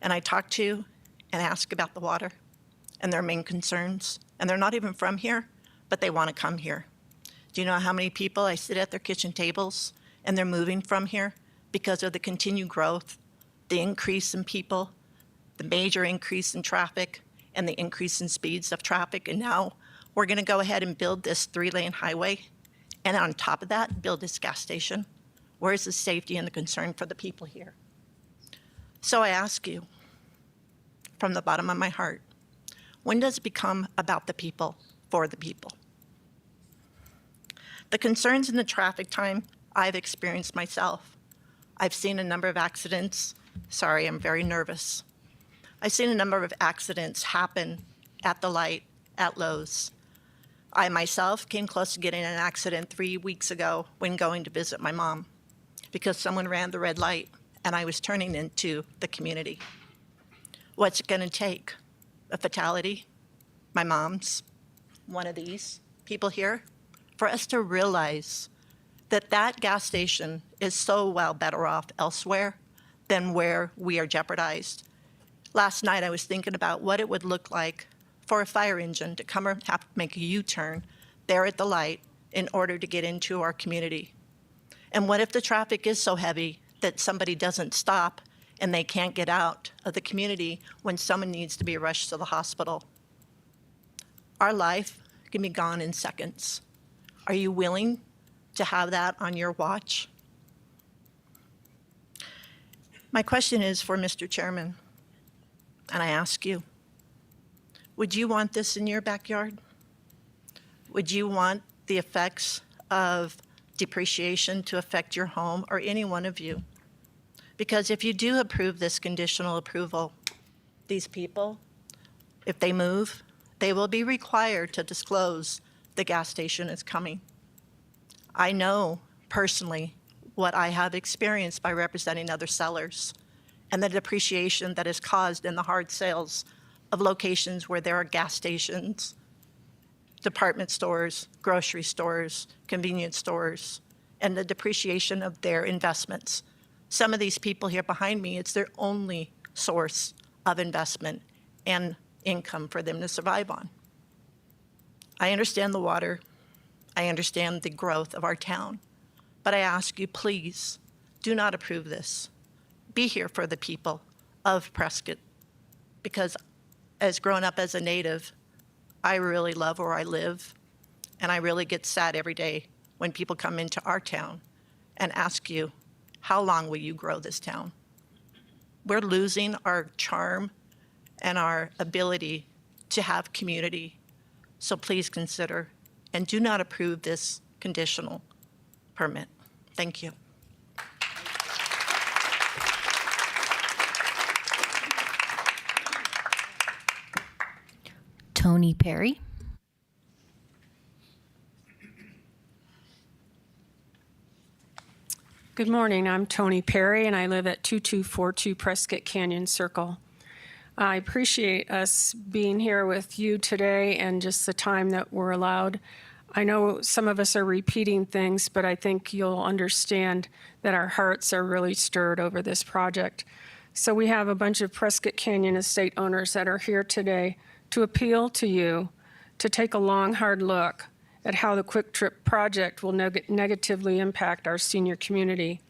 Speaker 18: and I talk to and ask about the water and their main concerns? And they're not even from here, but they want to come here. Do you know how many people I sit at their kitchen tables and they're moving from here because of the continued growth, the increase in people, the major increase in traffic, and the increase in speeds of traffic? And now we're going to go ahead and build this 3-lane highway, and on top of that, build this gas station. Where's the safety and the concern for the people here? So I ask you, from the bottom of my heart, when does it become about the people, for the people? The concerns in the traffic time I've experienced myself. I've seen a number of accidents. Sorry, I'm very nervous. I've seen a number of accidents happen at the light at Lowe's. I myself came close to getting in an accident 3 weeks ago when going to visit my mom because someone ran the red light and I was turning into the community. What's it going to take? A fatality? My mom's? One of these people here? For us to realize that that gas station is so well better off elsewhere than where we are jeopardized. Last night I was thinking about what it would look like for a fire engine to come and have to make a U-turn there at the light in order to get into our community. And what if the traffic is so heavy that somebody doesn't stop and they can't get out of the community when someone needs to be rushed to the hospital? Our life can be gone in seconds. Are you willing to have that on your watch? My question is for Mr. Chairman, and I ask you, would you want this in your backyard? Would you want the effects of depreciation to affect your home or any one of you. Because if you do approve this conditional approval, these people, if they move, they will be required to disclose the gas station is coming. I know personally what I have experienced by representing other sellers and the depreciation that is caused in the hard sales of locations where there are gas stations, department stores, grocery stores, convenience stores, and the depreciation of their investments. Some of these people here behind me, it's their only source of investment and income for them to survive on. I understand the water. I understand the growth of our town. But I ask you, please, do not approve this. Be here for the people of Prescott, because as grown up as a native, I really love where I live, and I really get sad every day when people come into our town and ask you, how long will you grow this town? We're losing our charm and our ability to have community. So please consider and do not approve this conditional permit. Thank you.
Speaker 13: Tony Perry.
Speaker 19: Good morning. I'm Tony Perry, and I live at 2242 Prescott Canyon Circle. I appreciate us being here with you today and just the time that we're allowed. I know some of us are repeating things, but I think you'll understand that our hearts are really stirred over this project. So we have a bunch of Prescott Canyon estate owners that are here today to appeal to you to take a long, hard look at how the Quik Trip project will negatively impact our senior community.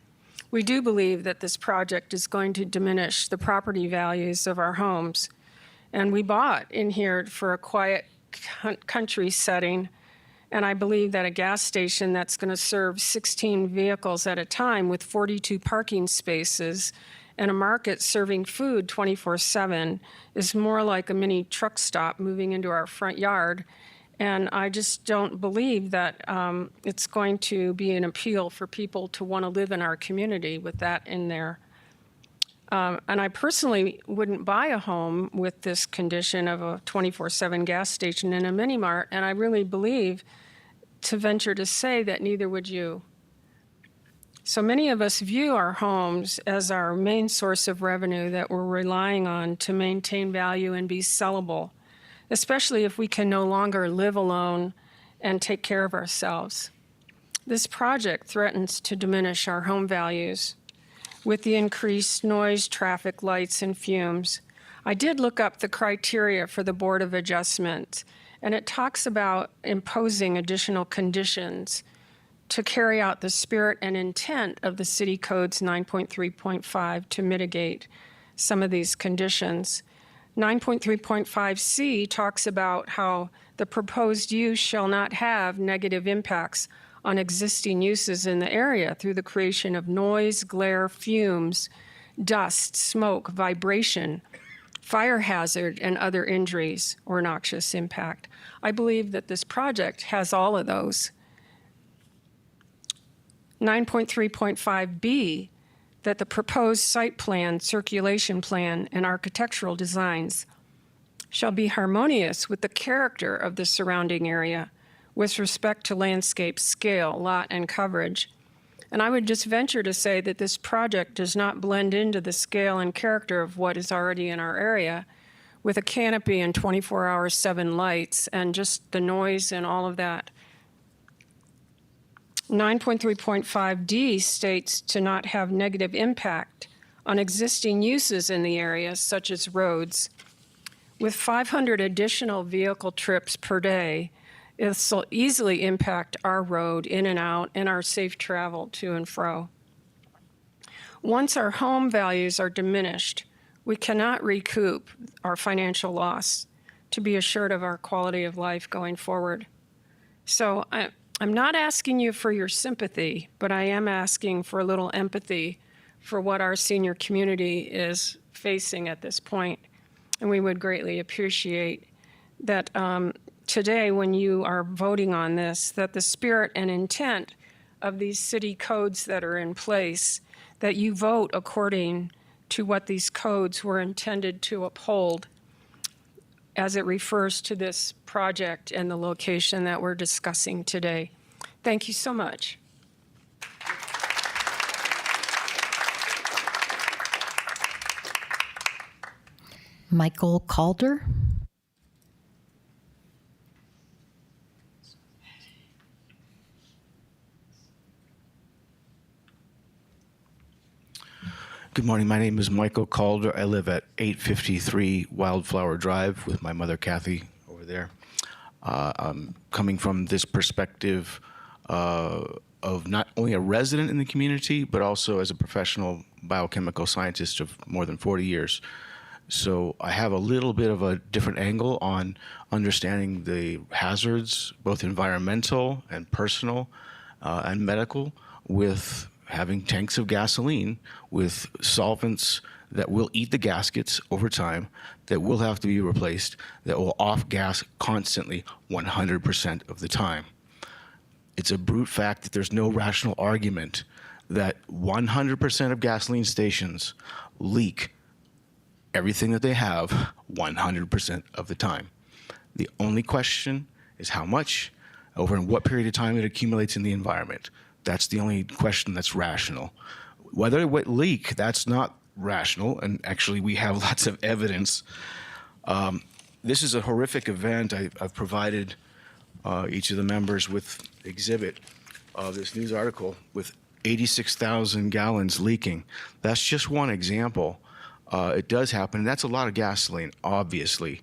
Speaker 19: We do believe that this project is going to diminish the property values of our homes. And we bought in here for a quiet country setting. And I believe that a gas station that's going to serve 16 vehicles at a time with 42 parking spaces and a market serving food 24/7 is more like a mini truck stop moving into our front yard. And I just don't believe that it's going to be an appeal for people to want to live in our community with that in there. And I personally wouldn't buy a home with this condition of a 24/7 gas station and a mini mart. And I really believe, to venture to say, that neither would you. So many of us view our homes as our main source of revenue that we're relying on to maintain value and be sellable, especially if we can no longer live alone and take care of ourselves. This project threatens to diminish our home values with the increased noise, traffic lights, and fumes. I did look up the criteria for the Board of Adjustment, and it talks about imposing additional conditions to carry out the spirit and intent of the City Code's 9.3.5 to mitigate some of these conditions. 9.3.5C talks about how the proposed use shall not have negative impacts on existing uses in the area through the creation of noise, glare, fumes, dust, smoke, vibration, fire hazard, and other injuries or noxious impact. I believe that this project has all of those. 9.3.5B, that the proposed site plan, circulation plan, and architectural designs shall be harmonious with the character of the surrounding area with respect to landscape scale, lot, and coverage. And I would just venture to say that this project does not blend into the scale and character of what is already in our area with a canopy and 24-hour 7 lights and just the noise and all of that. 9.3.5D states to not have negative impact on existing uses in the area, such as roads. With 500 additional vehicle trips per day, this will easily impact our road in and out and our safe travel to and fro. Once our home values are diminished, we cannot recoup our financial loss to be assured of our quality of life going forward. So I'm not asking you for your sympathy, but I am asking for a little empathy for what our senior community is facing at this point. And we would greatly appreciate that today, when you are voting on this, that the spirit and intent of these city codes that are in place, that you vote according to what these codes were intended to uphold as it refers to this project and the location that we're discussing today. Thank you so much.
Speaker 13: Michael Calder.
Speaker 20: Good morning. My name is Michael Calder. I live at 853 Wildflower Drive with my mother, Kathy, over there. I'm coming from this perspective of not only a resident in the community, but also as a professional biochemical scientist of more than 40 years. So I have a little bit of a different angle on understanding the hazards, both environmental and personal and medical, with having tanks of gasoline with solvents that will eat the gaskets over time, that will have to be replaced, that will off-gas constantly 100% of the time. It's a brute fact that there's no rational argument that 100% of gasoline stations leak everything that they have 100% of the time. The only question is how much, over in what period of time it accumulates in the environment. That's the only question that's rational. Whether it would leak, that's not rational, and actually we have lots of evidence. This is a horrific event. I've provided each of the members with exhibit of this news article with 86,000 gallons leaking. That's just one example. It does happen, and that's a lot of gasoline, obviously.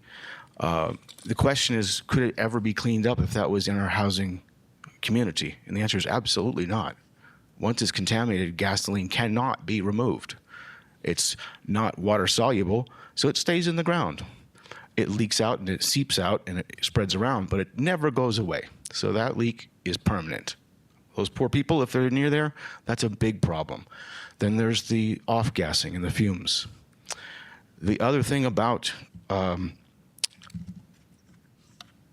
Speaker 20: The question is, could it ever be cleaned up if that was in our housing community? And the answer is absolutely not. Once it's contaminated, gasoline cannot be removed. It's not water soluble, so it stays in the ground. It leaks out and it seeps out and it spreads around, but it never goes away. So that leak is permanent. Those poor people, if they're near there, that's a big problem. Then there's the off-gassing and the fumes. The other thing about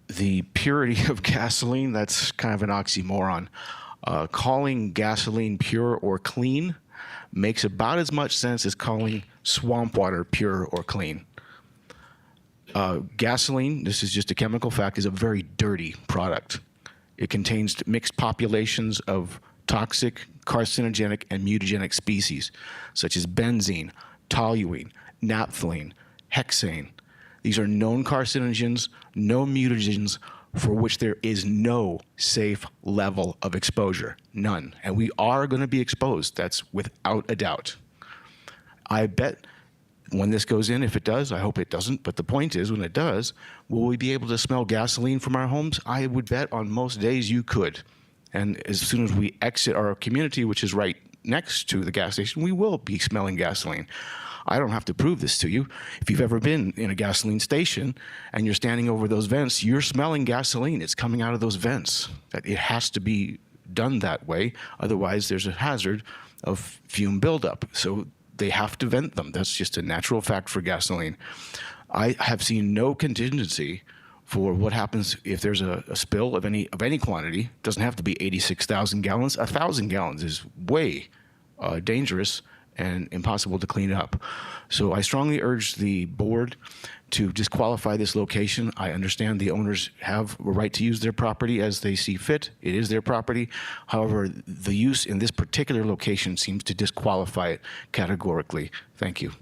Speaker 20: the purity of gasoline, that's kind of an oxymoron. Calling gasoline pure or clean makes about as much sense as calling swamp water pure or clean. Gasoline, this is just a chemical fact, is a very dirty product. It contains mixed populations of toxic, carcinogenic, and mutagenic species, such as benzene, toluene, naphthalene, hexane. These are known carcinogens, known mutagens, for which there is no safe level of exposure, none. And we are going to be exposed, that's without a doubt. I bet when this goes in, if it does, I hope it doesn't, but the point is, when it does, will we be able to smell gasoline from our homes? I would bet on most days you could. And as soon as we exit our community, which is right next to the gas station, we will be smelling gasoline. I don't have to prove this to you. If you've ever been in a gasoline station and you're standing over those vents, you're smelling gasoline. It's coming out of those vents. It has to be done that way. Otherwise, there's a hazard of fume buildup. So they have to vent them. That's just a natural fact for gasoline. I have seen no contingency for what happens if there's a spill of any quantity. It doesn't have to be 86,000 gallons. 1,000 gallons is way dangerous and impossible to clean up. So I strongly urge the board to disqualify this location. I understand the owners have a right to use their property as they see fit. It is their property. However, the use in this particular location seems to disqualify it categorically. Thank you.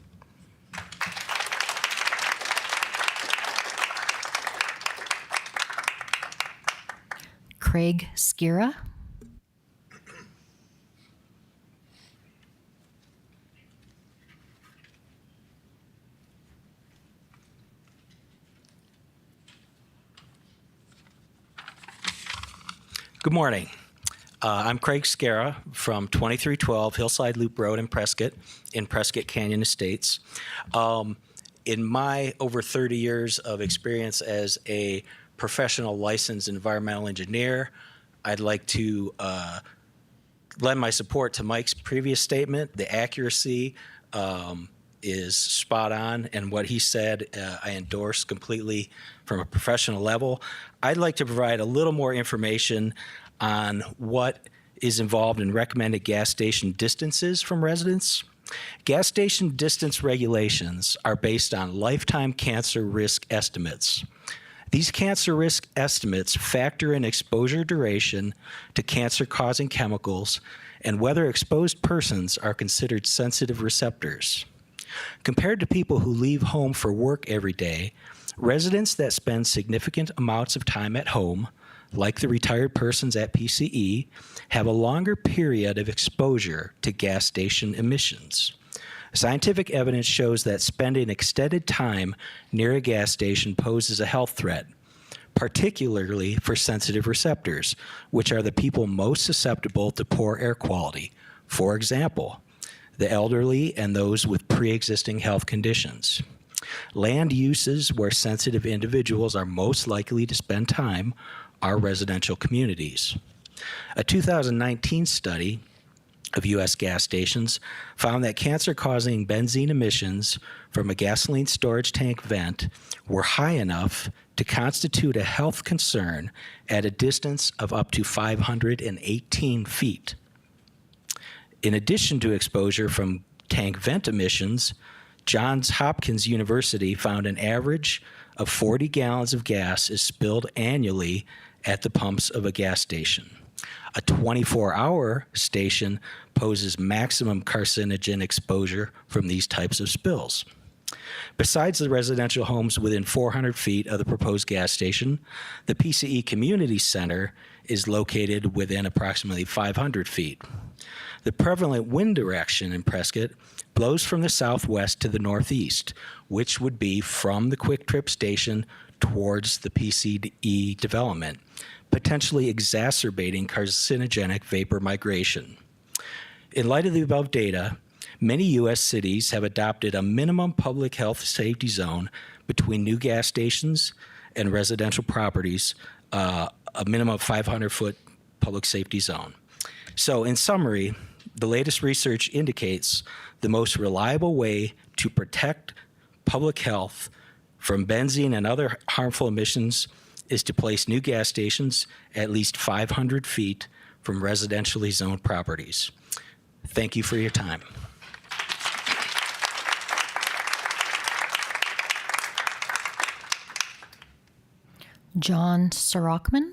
Speaker 13: Craig Skira.
Speaker 21: Good morning. I'm Craig Skira from 2312 Hillside Loop Road in Prescott Canyon Estates. In my over 30 years of experience as a professional licensed environmental engineer, I'd like to lend my support to Mike's previous statement. The accuracy is spot on, and what he said I endorse completely from a professional level. I'd like to provide a little more information on what is involved in recommended gas station distances from residents. Gas station distance regulations are based on lifetime cancer risk estimates. These cancer risk estimates factor in exposure duration to cancer-causing chemicals and whether exposed persons are considered sensitive receptors. Compared to people who leave home for work every day, residents that spend significant amounts of time at home, like the retired persons at PCE, have a longer period of exposure to gas station emissions. Scientific evidence shows that spending extended time near a gas station poses a health threat, particularly for sensitive receptors, which are the people most susceptible to poor air quality. For example, the elderly and those with pre-existing health conditions. Land uses where sensitive individuals are most likely to spend time are residential communities. A 2019 study of U.S. gas stations found that cancer-causing benzene emissions from a gasoline storage tank vent were high enough to constitute a health concern at a distance of up to 518 feet. In addition to exposure from tank vent emissions, Johns Hopkins University found an average of 40 gallons of gas is spilled annually at the pumps of a gas station. A 24-hour station poses maximum carcinogen exposure from these types of spills. Besides the residential homes within 400 feet of the proposed gas station, the PCE Community Center is located within approximately 500 feet. The prevalent wind direction in Prescott blows from the southwest to the northeast, which would be from the Quik Trip station towards the PCE development, potentially exacerbating carcinogenic vapor migration. In light of the above data, many U.S. cities have adopted a minimum public health safety zone between new gas stations and residential properties, a minimum of 500-foot public safety zone. So in summary, the latest research indicates the most reliable way to protect public health from benzene and other harmful emissions is to place new gas stations at least 500 feet from residentially zoned properties. Thank you for your time.
Speaker 13: John Sorokman.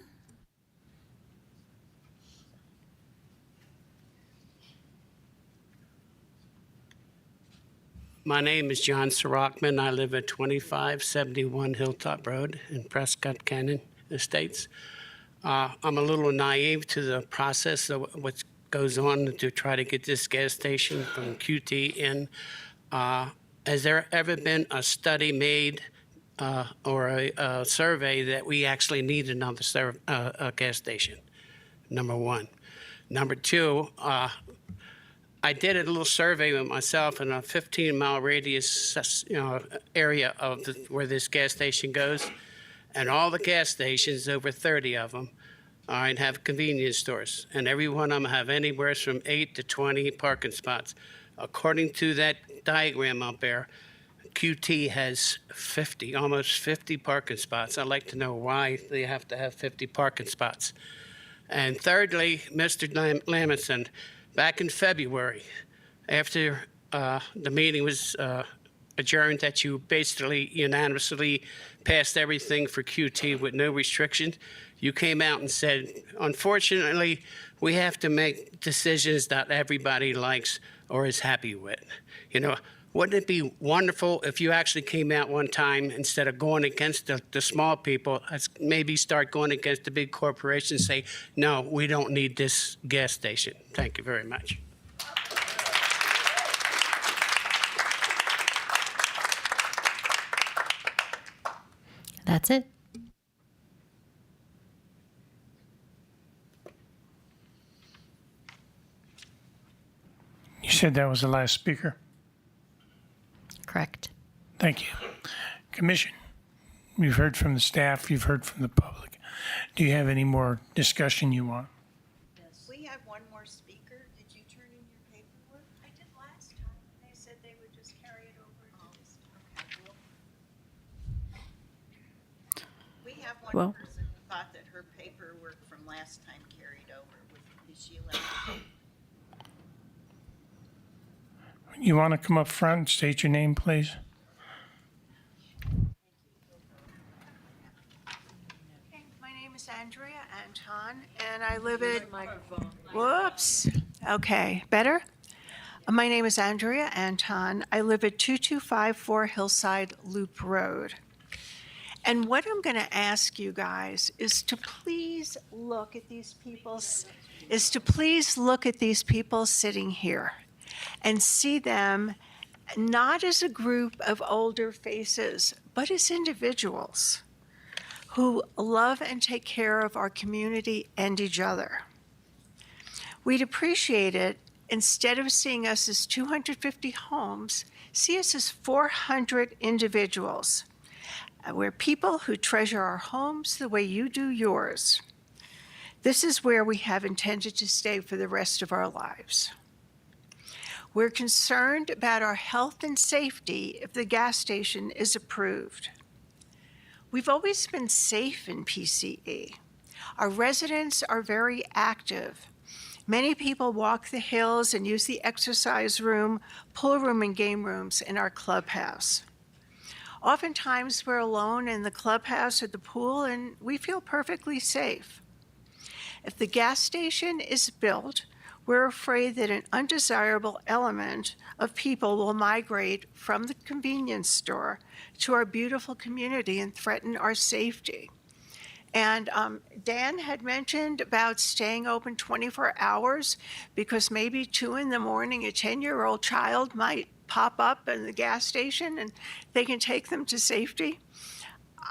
Speaker 5: My name is John Sorokman. I live at 2571 Hilltop Road in Prescott Canyon Estates. I'm a little naive to the process of what goes on to try to get this gas station from QT in. Has there ever been a study made or a survey that we actually need another gas station? Number one. Number two, I did a little survey with myself in a 15-mile radius, area of where this gas station goes, and all the gas stations, over 30 of them, have convenience stores, and every one of them have anywhere from 8 to 20 parking spots. According to that diagram up there, QT has 50, almost 50 parking spots. I'd like to know why they have to have 50 parking spots. And thirdly, Mr. Lamison, back in February, after the meeting was adjourned, that you basically unanimously passed everything for QT with no restrictions, you came out and said, unfortunately, we have to make decisions that everybody likes or is happy with. Wouldn't it be wonderful if you actually came out one time, instead of going against the small people, maybe start going against the big corporations, say, no, we don't need this gas station. Thank you very much.
Speaker 13: That's it.
Speaker 1: You said that was the last speaker?
Speaker 13: Correct.
Speaker 1: Thank you. Commission, you've heard from the staff, you've heard from the public. Do you have any more discussion you want?
Speaker 14: We have one more speaker. Did you turn in your paperwork? I did last time. They said they would just carry it over to this. Okay, we have one person who thought that her paperwork from last time carried over with
Speaker 1: You want to come up front and state your name, please?
Speaker 6: My name is Andrea Anton, and I live at. Whoops. Okay, better? My name is Andrea Anton. I live at 2254 Hillside Loop Road. And what I'm going to ask you guys is to please look at these people sitting here and see them not as a group of older faces, but as individuals who love and take care of our community and each other. We'd appreciate it, instead of seeing us as 250 homes, see us as 400 individuals. We're people who treasure our homes the way you do yours. This is where we have intended to stay for the rest of our lives. We're concerned about our health and safety if the gas station is approved. We've always been safe in PCE. Our residents are very active. Many people walk the hills and use the exercise room, pool room, and game rooms in our clubhouse. Oftentimes, we're alone in the clubhouse or the pool, and we feel perfectly safe. If the gas station is built, we're afraid that an undesirable element of people will migrate from the convenience store to our beautiful community and threaten our safety. And Dan had mentioned about staying open 24 hours because maybe 2 in the morning, a 10-year-old child might pop up in the gas station and they can take them to safety.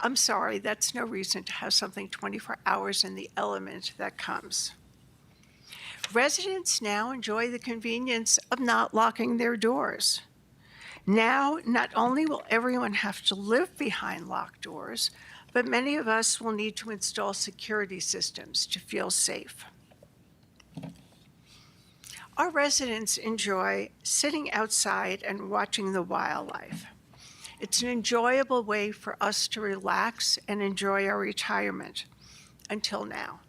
Speaker 6: I'm sorry, that's no reason to have something 24 hours in the element that comes. Residents now enjoy the convenience of not locking their doors. Now, not only will everyone have to live behind locked doors, but many of us will need to install security systems to feel safe. Our residents enjoy sitting outside and watching the wildlife. It's an enjoyable way for us to relax and enjoy our retirement, until now.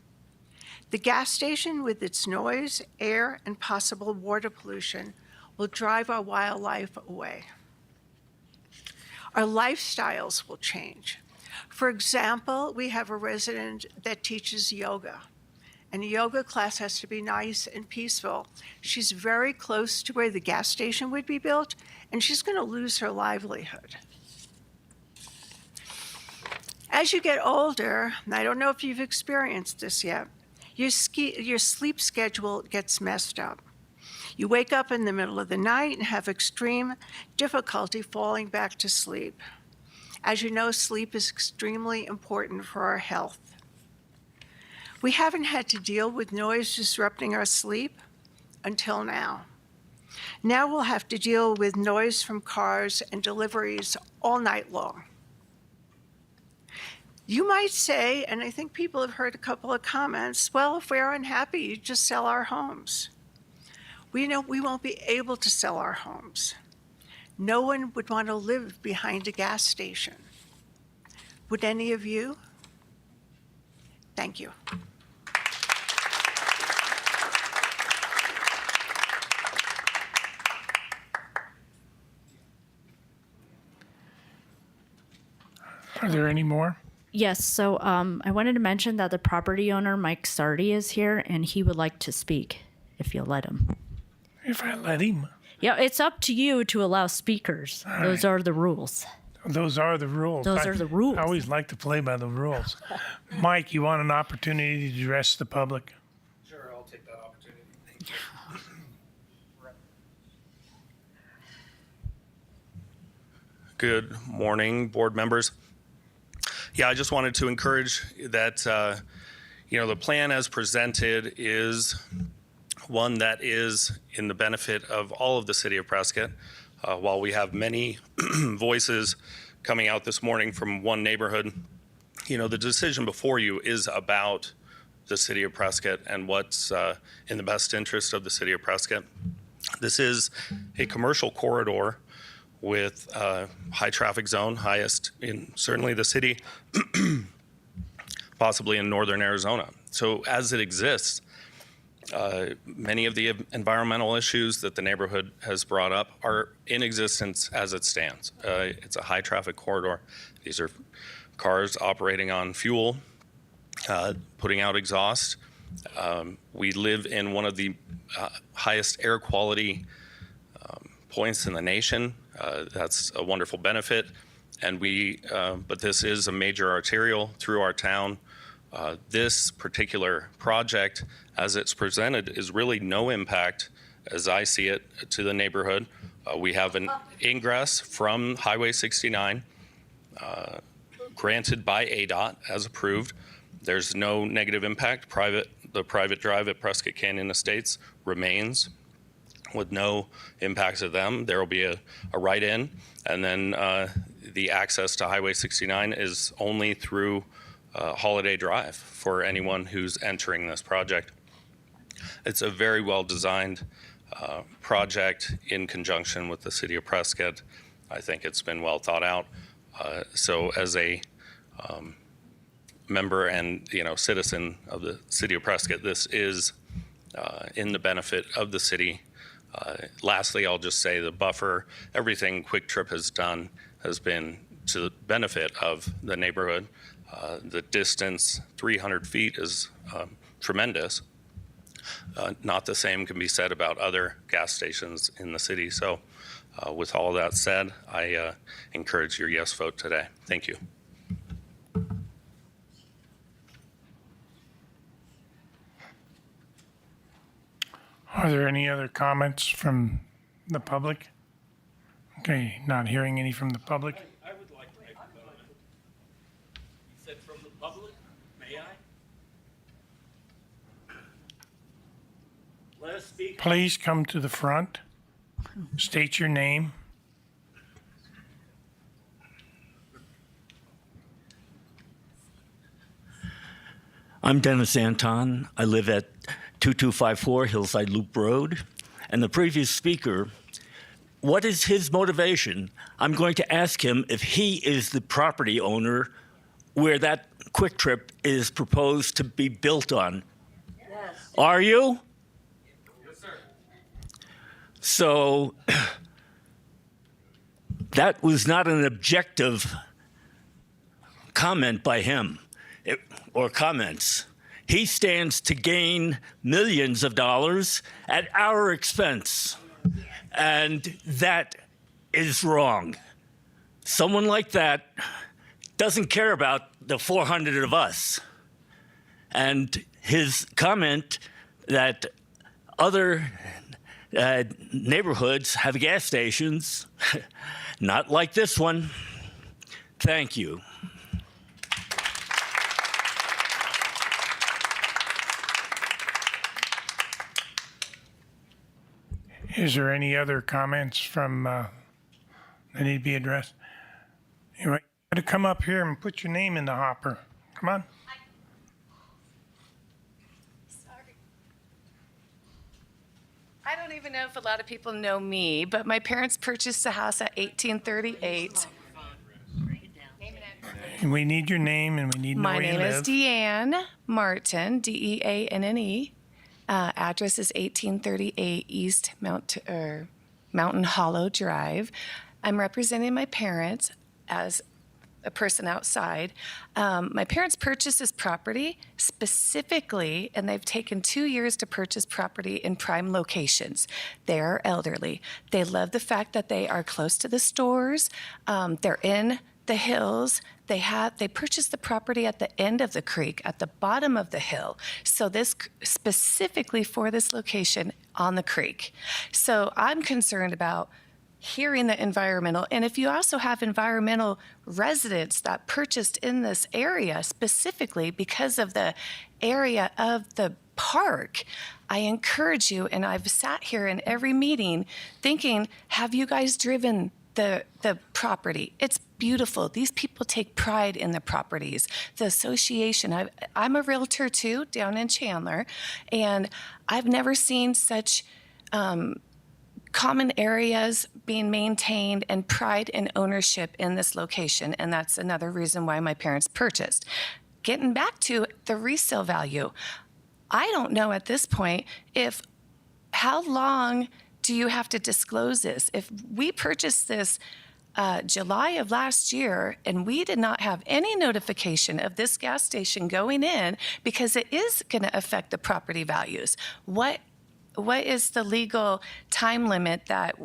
Speaker 6: The gas station, with its noise, air, and possible water pollution, will drive our wildlife away. Our lifestyles will change. For example, we have a resident that teaches yoga, and a yoga class has to be nice and peaceful. She's very close to where the gas station would be built, and she's going to lose her livelihood. As you get older, and I don't know if you've experienced this yet, your sleep schedule gets messed up. You wake up in the middle of the night and have extreme difficulty falling back to sleep. As you know, sleep is extremely important for our health. We haven't had to deal with noise disrupting our sleep until now. Now we'll have to deal with noise from cars and deliveries all night long. You might say, and I think people have heard a couple of comments, well, if we're unhappy, you just sell our homes. We know we won't be able to sell our homes. No one would want to live behind a gas station. Would any of you? Thank you.
Speaker 1: Are there any more?
Speaker 2: Yes, so I wanted to mention that the property owner, Mike Sardi, is here, and he would like to speak, if you'll let him.
Speaker 1: If I let him.
Speaker 2: Yeah, it's up to you to allow speakers.
Speaker 1: All
Speaker 2: Those
Speaker 1: right.
Speaker 2: are the rules.
Speaker 1: Those are the rules.
Speaker 2: Those are the rules.
Speaker 1: I always like to play by the rules. Mike, you want an opportunity to address the public?
Speaker 10: Sure, I'll take that opportunity.
Speaker 22: Good morning, board members. Yeah, I just wanted to encourage that, the plan as presented is one that is in the benefit of all of the city of Prescott. While we have many voices coming out this morning from one neighborhood, the decision before you is about the city of Prescott and what's in the best interest of the city of Prescott. This is a commercial corridor with a high traffic zone, highest in certainly the city, possibly in northern Arizona. So as it exists, Many of the environmental issues that the neighborhood has brought up are in existence as it stands. It's a high traffic corridor. These are cars operating on fuel, putting out exhaust. We live in one of the highest air quality points in the nation. That's a wonderful benefit. And but this is a major arterial through our town. This particular project, as it's presented, is really no impact, as I see it, to the neighborhood. We have an ingress from Highway 69 granted by ADOT as approved. There's no negative impact. The private drive at Prescott Canyon Estates remains with no impact to them. There will be a right in, and then the access to Highway 69 is only through Holiday Drive for anyone who's entering this project. It's a very well-designed project in conjunction with the City of Prescott. I think it's been well thought out. So as a member and citizen of the City of Prescott, this is in the benefit of the city. Lastly, I'll just say the buffer, everything Quik Trip has done has been to the benefit of the neighborhood. The distance, 300 feet, is tremendous. Not the same can be said about other gas stations in the city. So with all that said, I encourage your yes vote today. Thank you.
Speaker 1: Are there any other comments from the public? Okay, not hearing any from the public.
Speaker 3: I would like to make a comment. You said from the public, may I? Let us speak.
Speaker 1: Please come to the front. State your name.
Speaker 3: I'm Dennis Anton. I live at 2254 Hillside Loop Road. And the previous speaker, what is his motivation? I'm going to ask him if he is the property owner where that Quik Trip is proposed to be built on. Yes. Are you? Yes, sir. So that was not an objective comment by him or comments. He stands to gain millions of dollars at our expense. And that is wrong. Someone like that doesn't care about the 400 of us. And his comment that other neighborhoods have gas stations, not like this one. Thank you.
Speaker 1: Is there any other comments from that need to be addressed? You got to come up here and put your name in the hopper. Come on.
Speaker 9: Sorry. I don't even know if a lot of people know me, but my parents purchased a house at 1838.
Speaker 1: We need your name and we need to know
Speaker 9: My
Speaker 1: where you
Speaker 9: name
Speaker 1: live.
Speaker 9: is Deanne Martin, Deanne. Address is 1838 East Mountain Hollow Drive. I'm representing my parents as a person outside. My parents purchased this property specifically, and they've taken 2 years to purchase property in prime locations. They are elderly. They love the fact that they are close to the stores. They're in the hills. They purchased the property at the end of the creek, at the bottom of the hill. So this specifically for this location on the creek. So I'm concerned about hearing the environmental. And if you also have environmental residents that purchased in this area specifically because of the area of the park, I encourage you, and I've sat here in every meeting thinking, have you guys driven the property? It's beautiful. These people take pride in the properties. The association, I'm a realtor too, down in Chandler, and I've never seen such common areas being maintained and pride and ownership in this location, and that's another reason why my parents purchased. Getting back to the resale value, I don't know at this point if how long do you have to disclose this? If we purchased this July of last year and we did not have any notification of this gas station going in because it is going to affect the property values, what is the legal time limit that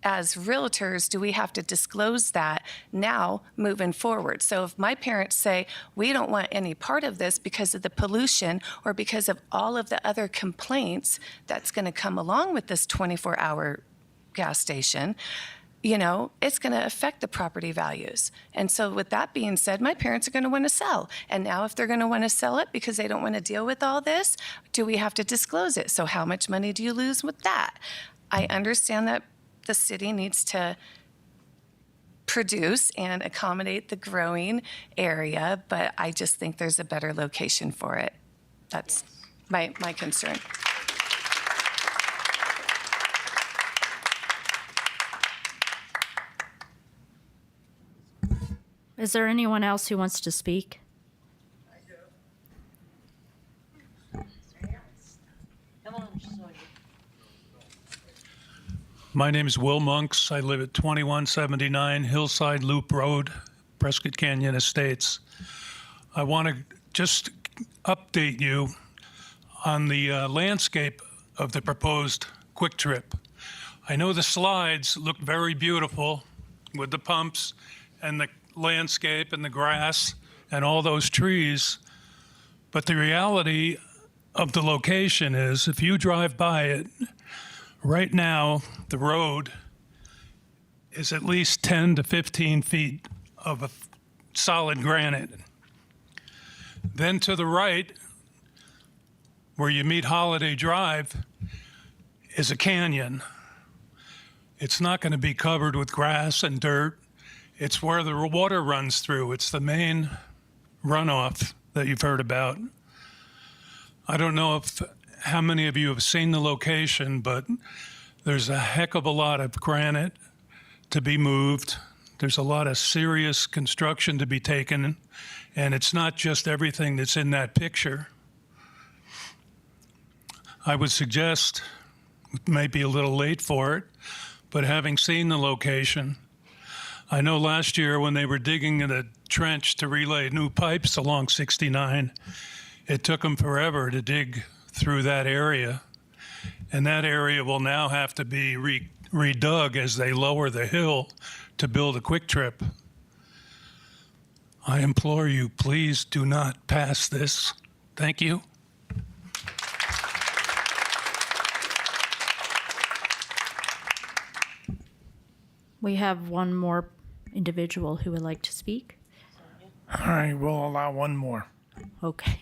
Speaker 9: as realtors do we have to disclose that now moving forward? So if my parents say we don't want any part of this because of the pollution or because of all of the other complaints that's going to come along with this 24-hour gas station, you know, it's going to affect the property values. And so with that being said, my parents are going to want to sell. And now if they're going to want to sell it because they don't want to deal with all this, do we have to disclose it? So how much money do you lose with that? I understand that the city needs to produce and accommodate the growing area, but I just think there's a better location for it. That's my concern.
Speaker 2: Is there anyone else who wants to speak?
Speaker 4: My name is Will Monks. I live at 2179 Hillside Loop Road, Prescott Canyon Estates. I want to just update you on the landscape of the proposed Quik Trip. I know the slides look very beautiful with the pumps and the landscape and the grass and all those trees, but the reality of the location is if you drive by it, right now, the road is at least 10 to 15 feet of a solid granite. Then to the right, where you meet Holiday Drive, is a canyon. It's not going to be covered with grass and dirt. It's where the water runs through. It's the main runoff that you've heard about. I don't know how many of you have seen the location, but there's a heck of a lot of granite to be moved. There's a lot of serious construction to be taken, and it's not just everything that's in that picture. I would suggest, it may be a little late for it, but having seen the location, I know last year when they were digging in a trench to relay new pipes along 69, it took them forever to dig through that area, and that area will now have to be redug as they lower the hill to build a Quik Trip. I implore you, please do not pass this. Thank you.
Speaker 2: We have one more individual who would like to speak.
Speaker 1: All right, we'll allow one more.
Speaker 2: Okay.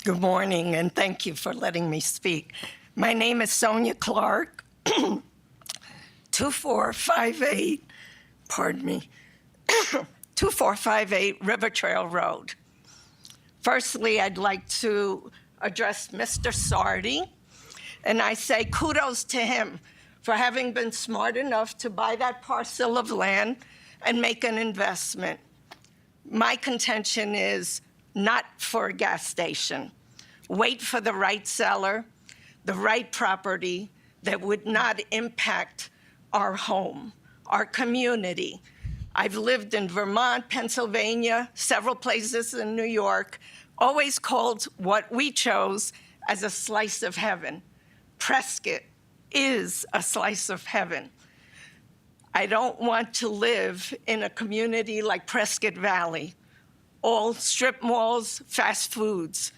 Speaker 8: Good morning, and thank you for letting me speak. My name is Sonia Clark, 2458, pardon me, 2458 River Trail Road. Firstly, I'd like to address Mr. Sardi, and I say kudos to him for having been smart enough to buy that parcel of land and make an investment. My contention is not for a gas station. Wait for the right seller, the right property that would not impact our home, our community. I've lived in Vermont, Pennsylvania, several places in New York, always called what we chose as a slice of heaven. Prescott is a slice of heaven. I don't want to live in a community like Prescott Valley, all strip malls, fast foods.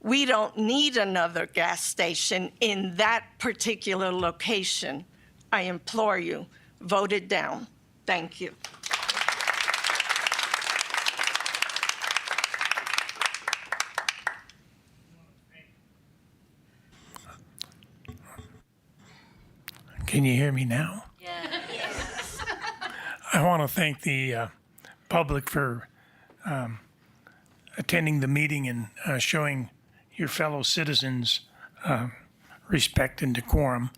Speaker 8: We don't need another gas station in that particular location. I implore you, vote it down. Thank you.
Speaker 1: Can you hear me now? Yes. I want to thank the public for attending the meeting and showing your fellow citizens respect and decorum.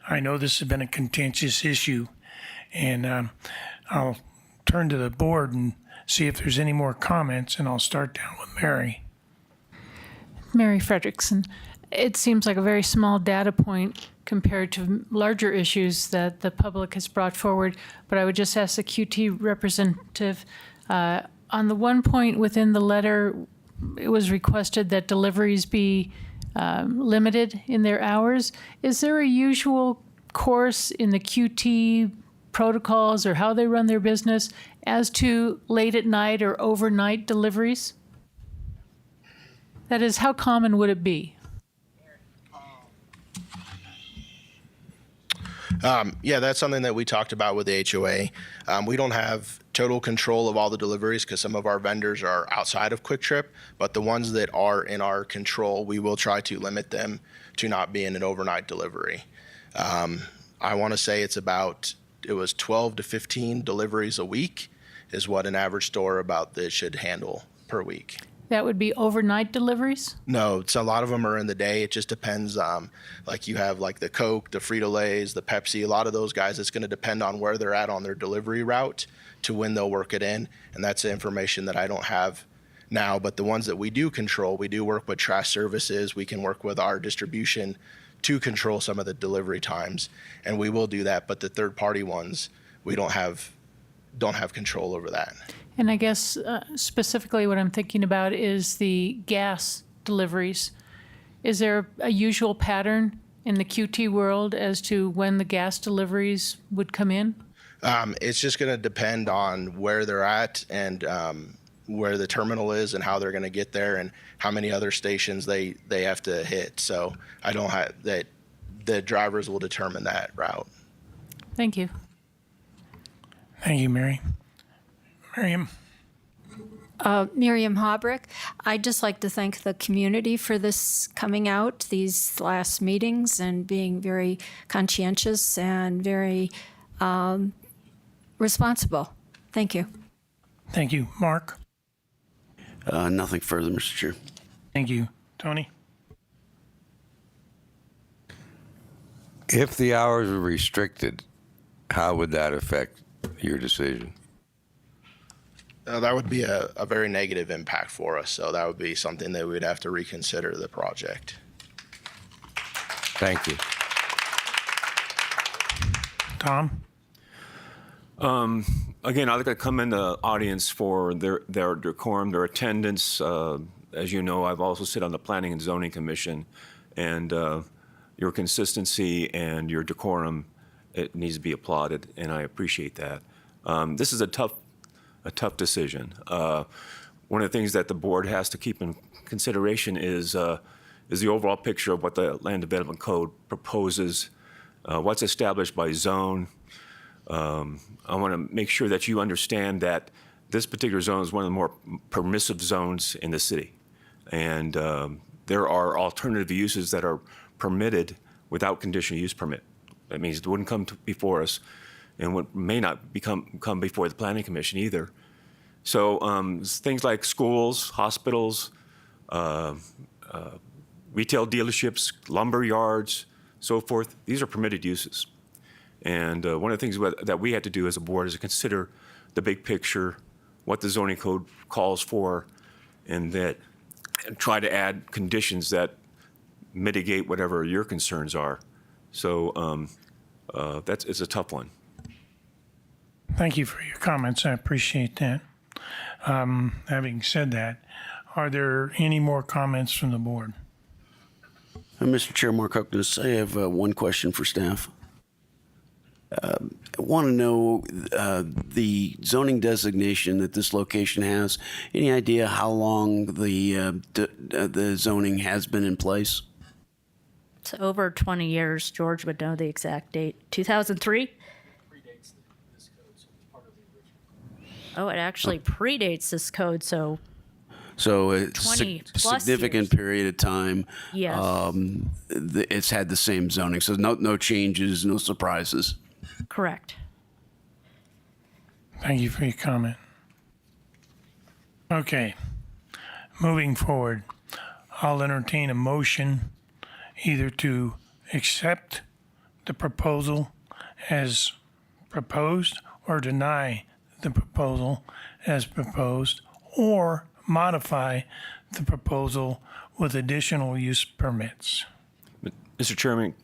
Speaker 1: I know this has been a contentious issue, and I'll turn to the board and see if there's any more comments, and I'll start down with Mary.
Speaker 7: Mary Fredrickson. It seems like a very small data point compared to larger issues that the public has brought forward, but I would just ask the QT representative, on the one point within the letter, it was requested that deliveries be limited in their hours. Is there a usual course in the QT protocols or how they run their business as to late at night or overnight deliveries? That is, how common would it be?
Speaker 12: Yeah, that's something that we talked about with the HOA. We don't have total control of all the deliveries because some of our vendors are outside of Quik Trip, but the ones that are in our control, we will try to limit them to not being an overnight delivery. I want to say it was 12 to 15 deliveries a week is what an average store about this should handle per week.
Speaker 7: That would be overnight deliveries?
Speaker 12: No, so a lot of them are in the day. It just depends. Like you have like the Coke, the Frito-Lays, the Pepsi, a lot of those guys, it's going to depend on where they're at on their delivery route to when they'll work it in. And that's the information that I don't have now. But the ones that we do control, we do work with trash services. We can work with our distribution to control some of the delivery times. And we will do that. But the third party ones, we don't have control over that.
Speaker 7: And I guess specifically what I'm thinking about is the gas deliveries. Is there a usual pattern in the QT world as to when the gas deliveries would come in?
Speaker 12: It's just going to depend on where they're at and where the terminal is and how they're going to get there and how many other stations they have to hit. So I don't have that. The drivers will determine that route.
Speaker 7: Thank you.
Speaker 1: Thank you, Mary. Miriam.
Speaker 23: Miriam Habrick. I'd just like to thank the community for this coming out, these last meetings, and being very conscientious and very responsible. Thank you.
Speaker 1: Thank you. Mark?
Speaker 24: Nothing further, Mr. Chair.
Speaker 1: Thank you. Tony?
Speaker 25: If the hours were restricted, how would that affect your decision?
Speaker 12: That would be a very negative impact for us. So that would be something that we'd have to reconsider the project.
Speaker 25: Thank you.
Speaker 1: Tom?
Speaker 26: Again, I'd like to commend the audience for their decorum, their attendance. As you know, I've also sit on the Planning and Zoning Commission, and your consistency and your decorum, it needs to be applauded, and I appreciate that. This is a tough decision. One of the things that the board has to keep in consideration is the overall picture of what the Land Development Code proposes, what's established by zone. I want to make sure that you understand that this particular zone is one of the more permissive zones in the city. And there are alternative uses that are permitted without conditional use permit. That means it wouldn't come before us and what may not come before the Planning Commission either. So things like schools, hospitals, retail dealerships, lumber yards, so forth, these are permitted uses. And one of the things that we had to do as a board is to consider the big picture, what the zoning code calls for, and try to add conditions that mitigate whatever your concerns are. So it's a tough one.
Speaker 1: Thank you for your comments. I appreciate that. Having said that, are there any more comments from the board?
Speaker 24: Mr. Chair, Mark Huckness, I have one question for staff. I want to know the zoning designation that this location has. Any idea how long the zoning has been in place?
Speaker 2: It's over 20 years. George would know the exact date. 2003? Oh, it actually predates this code, so
Speaker 24: it's
Speaker 2: 20 plus
Speaker 24: significant
Speaker 2: years.
Speaker 24: period of time.
Speaker 2: Yes.
Speaker 24: It's had the same zoning, so no changes, no surprises.
Speaker 2: Correct.
Speaker 1: Thank you for your comment. Okay, moving forward, I'll entertain a motion either to accept the proposal as proposed or deny the proposal as proposed, or modify the proposal with additional use permits.
Speaker 26: Mr. Chairman,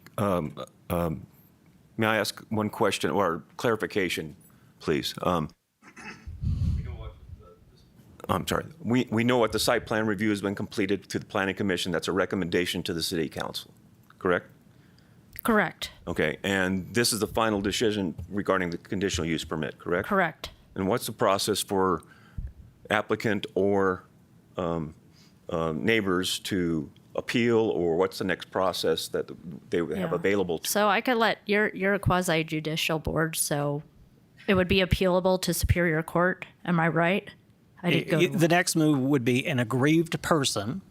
Speaker 26: may I ask one question or clarification, please? I'm sorry. We know what the site plan review has been completed to the Planning Commission. That's a recommendation to the City Council, correct?
Speaker 2: Correct.
Speaker 26: Okay, and this is the final decision regarding the conditional use permit, correct?
Speaker 2: Correct.
Speaker 26: And what's the process for applicant or neighbors to appeal, or what's the next process that they would have available to?
Speaker 2: So I could let, you're a quasi judicial board, so it would be appealable to Superior Court. Am I right? I did go.
Speaker 10: The next move would be an aggrieved person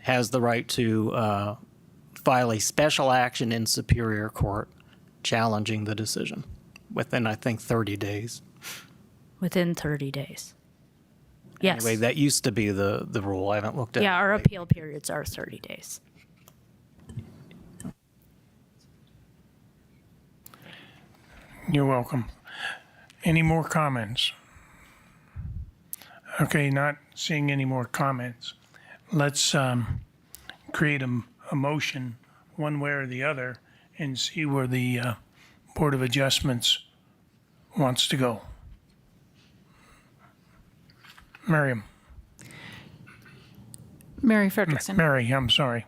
Speaker 10: has the right to file a special action in Superior Court challenging the decision within, I think, 30 days.
Speaker 2: Within 30 days. Yes.
Speaker 10: Anyway, that used to be the rule. I haven't looked at it.
Speaker 2: Yeah, our appeal periods are 30 days.
Speaker 1: You're welcome. Any more comments? Okay, not seeing any more comments. Let's create a motion one way or the other and see where the Board of Adjustments wants to go. Miriam.
Speaker 7: Mary Fredrickson.
Speaker 1: Mary, I'm sorry.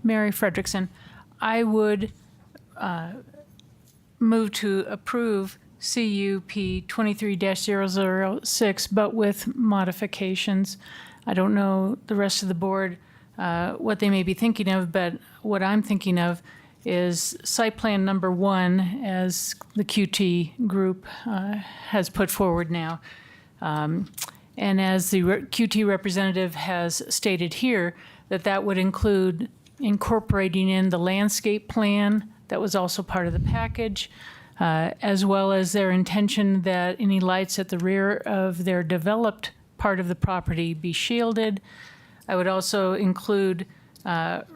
Speaker 7: Mary Fredrickson. I would move to approve CUP 23-006, but with modifications. I don't know the rest of the board what they may be thinking of, but what I'm thinking of is site plan number 1, as the QT group has put forward now. And as the QT representative has stated here, that would include incorporating in the landscape plan that was also part of the package, as well as their intention that any lights at the rear of their developed part of the property be shielded. I would also include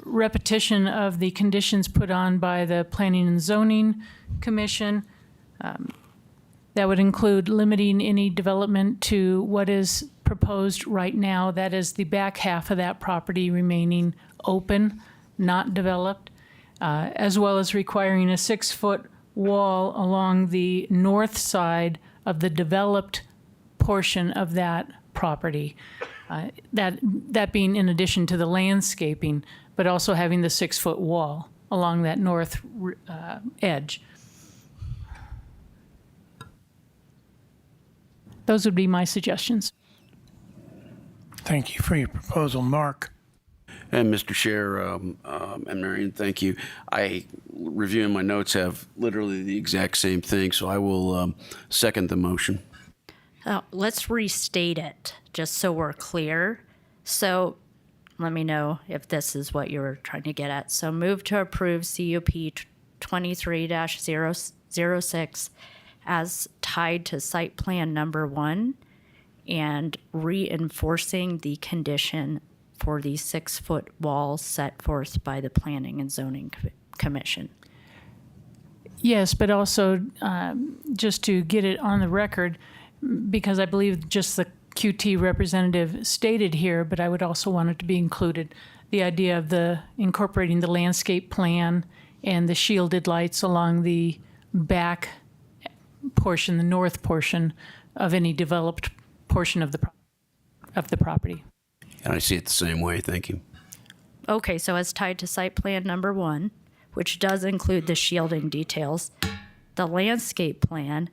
Speaker 7: repetition of the conditions put on by the Planning and Zoning Commission. That would include limiting any development to what is proposed right now, that is the back half of that property remaining open, not developed, as well as requiring a 6-foot wall along the north side of the developed portion of that property. That being in addition to the landscaping, but also having the 6-foot wall along that north edge. Those would be my suggestions.
Speaker 1: Thank you for your proposal, Mark.
Speaker 24: And Mr. Chair and Marion, thank you. I, reviewing my notes, have literally the exact same thing, so I will second the motion.
Speaker 2: Let's restate it, just so we're clear. So let me know if this is what you were trying to get at. So move to approve CUP 23-006 as tied to site plan number 1 and reinforcing the condition for the 6-foot wall set forth by the Planning and Zoning Commission.
Speaker 7: Yes, but also just to get it on the record, because I believe just the QT representative stated here, but I would also want it to be included, the idea of the incorporating the landscape plan and the shielded lights along the back portion, the north portion of any developed portion of the property.
Speaker 24: And I see it the same way. Thank you.
Speaker 2: Okay, so as tied to site plan number 1, which does include the shielding details, the landscape plan,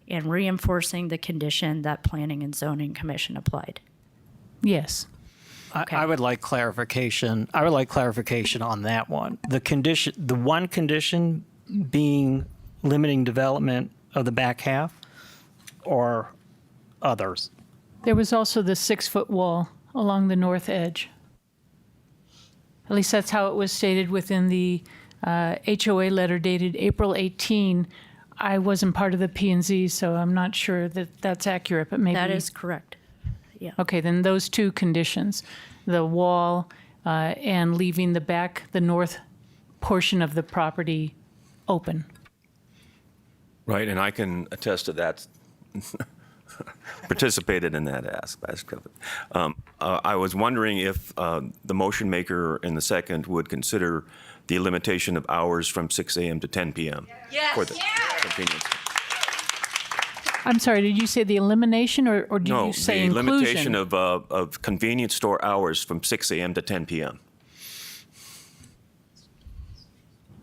Speaker 2: and reinforcing the condition that Planning and Zoning Commission applied.
Speaker 7: Yes.
Speaker 2: Okay.
Speaker 10: I would like clarification. I would like clarification on that one. The one condition being limiting development of the back half, or others?
Speaker 7: There was also the 6-foot wall along the north edge. At least that's how it was stated within the HOA letter dated April 18. I wasn't part of the P&Z, so I'm not sure that that's accurate, but maybe...
Speaker 2: That is correct. Yeah.
Speaker 7: Okay, then those two conditions, the wall and leaving the north portion of the property open.
Speaker 26: Right, and I can attest to that. Participated in that aspect of it. I was wondering if the motion maker and the second would consider the limitation of hours from 6 a.m. to 10 p.m. for the convenience.
Speaker 7: I'm sorry, did you say the elimination or did
Speaker 26: No,
Speaker 7: you say
Speaker 26: the
Speaker 7: inclusion?
Speaker 26: limitation of convenience store hours from 6 a.m. to 10 p.m.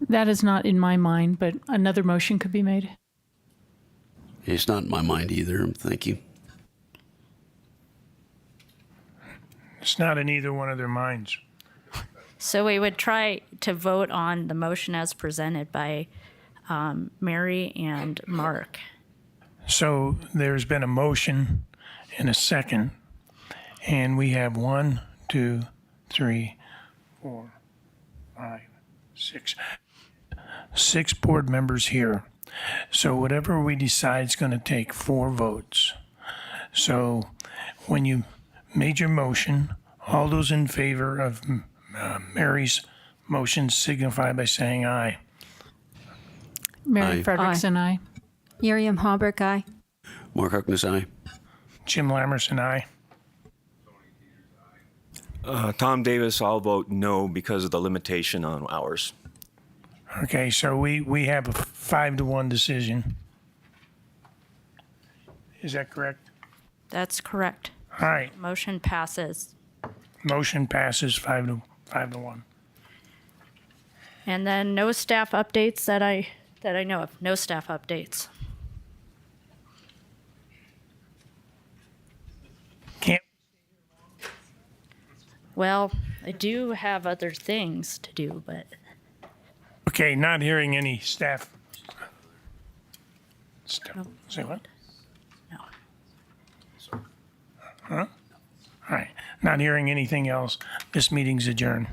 Speaker 7: That is not in my mind, but another motion could be made.
Speaker 24: It's not in my mind either. Thank you.
Speaker 1: It's not in either one of their minds.
Speaker 2: So we would try to vote on the motion as presented by Mary and Mark.
Speaker 1: So there's been a motion and a second, and we have 1, 2, 3, 4, 5, 6 board members here. So whatever we decide is going to take 4 votes. So when you made your motion, all those in favor of Mary's motion signify by saying aye.
Speaker 7: Mary Frederickson, aye.
Speaker 23: Miriam Hauberg, aye.
Speaker 24: Mark Huckness, aye.
Speaker 1: Jim Lamerson, aye.
Speaker 26: Tom Davis, I'll vote no because of the limitation on hours.
Speaker 1: Okay, so we have a 5-1 decision. Is that correct?
Speaker 2: That's correct.
Speaker 1: All right,
Speaker 2: Motion passes.
Speaker 1: motion passes 5 to 1.
Speaker 2: And then no staff updates that I know of. No staff updates.
Speaker 1: Can't.
Speaker 2: Well, I do have other things to do, but
Speaker 1: Okay, not hearing any staff.
Speaker 2: No.
Speaker 1: Say what?
Speaker 2: no.
Speaker 1: Huh? All right, not hearing anything else. This meeting's adjourned.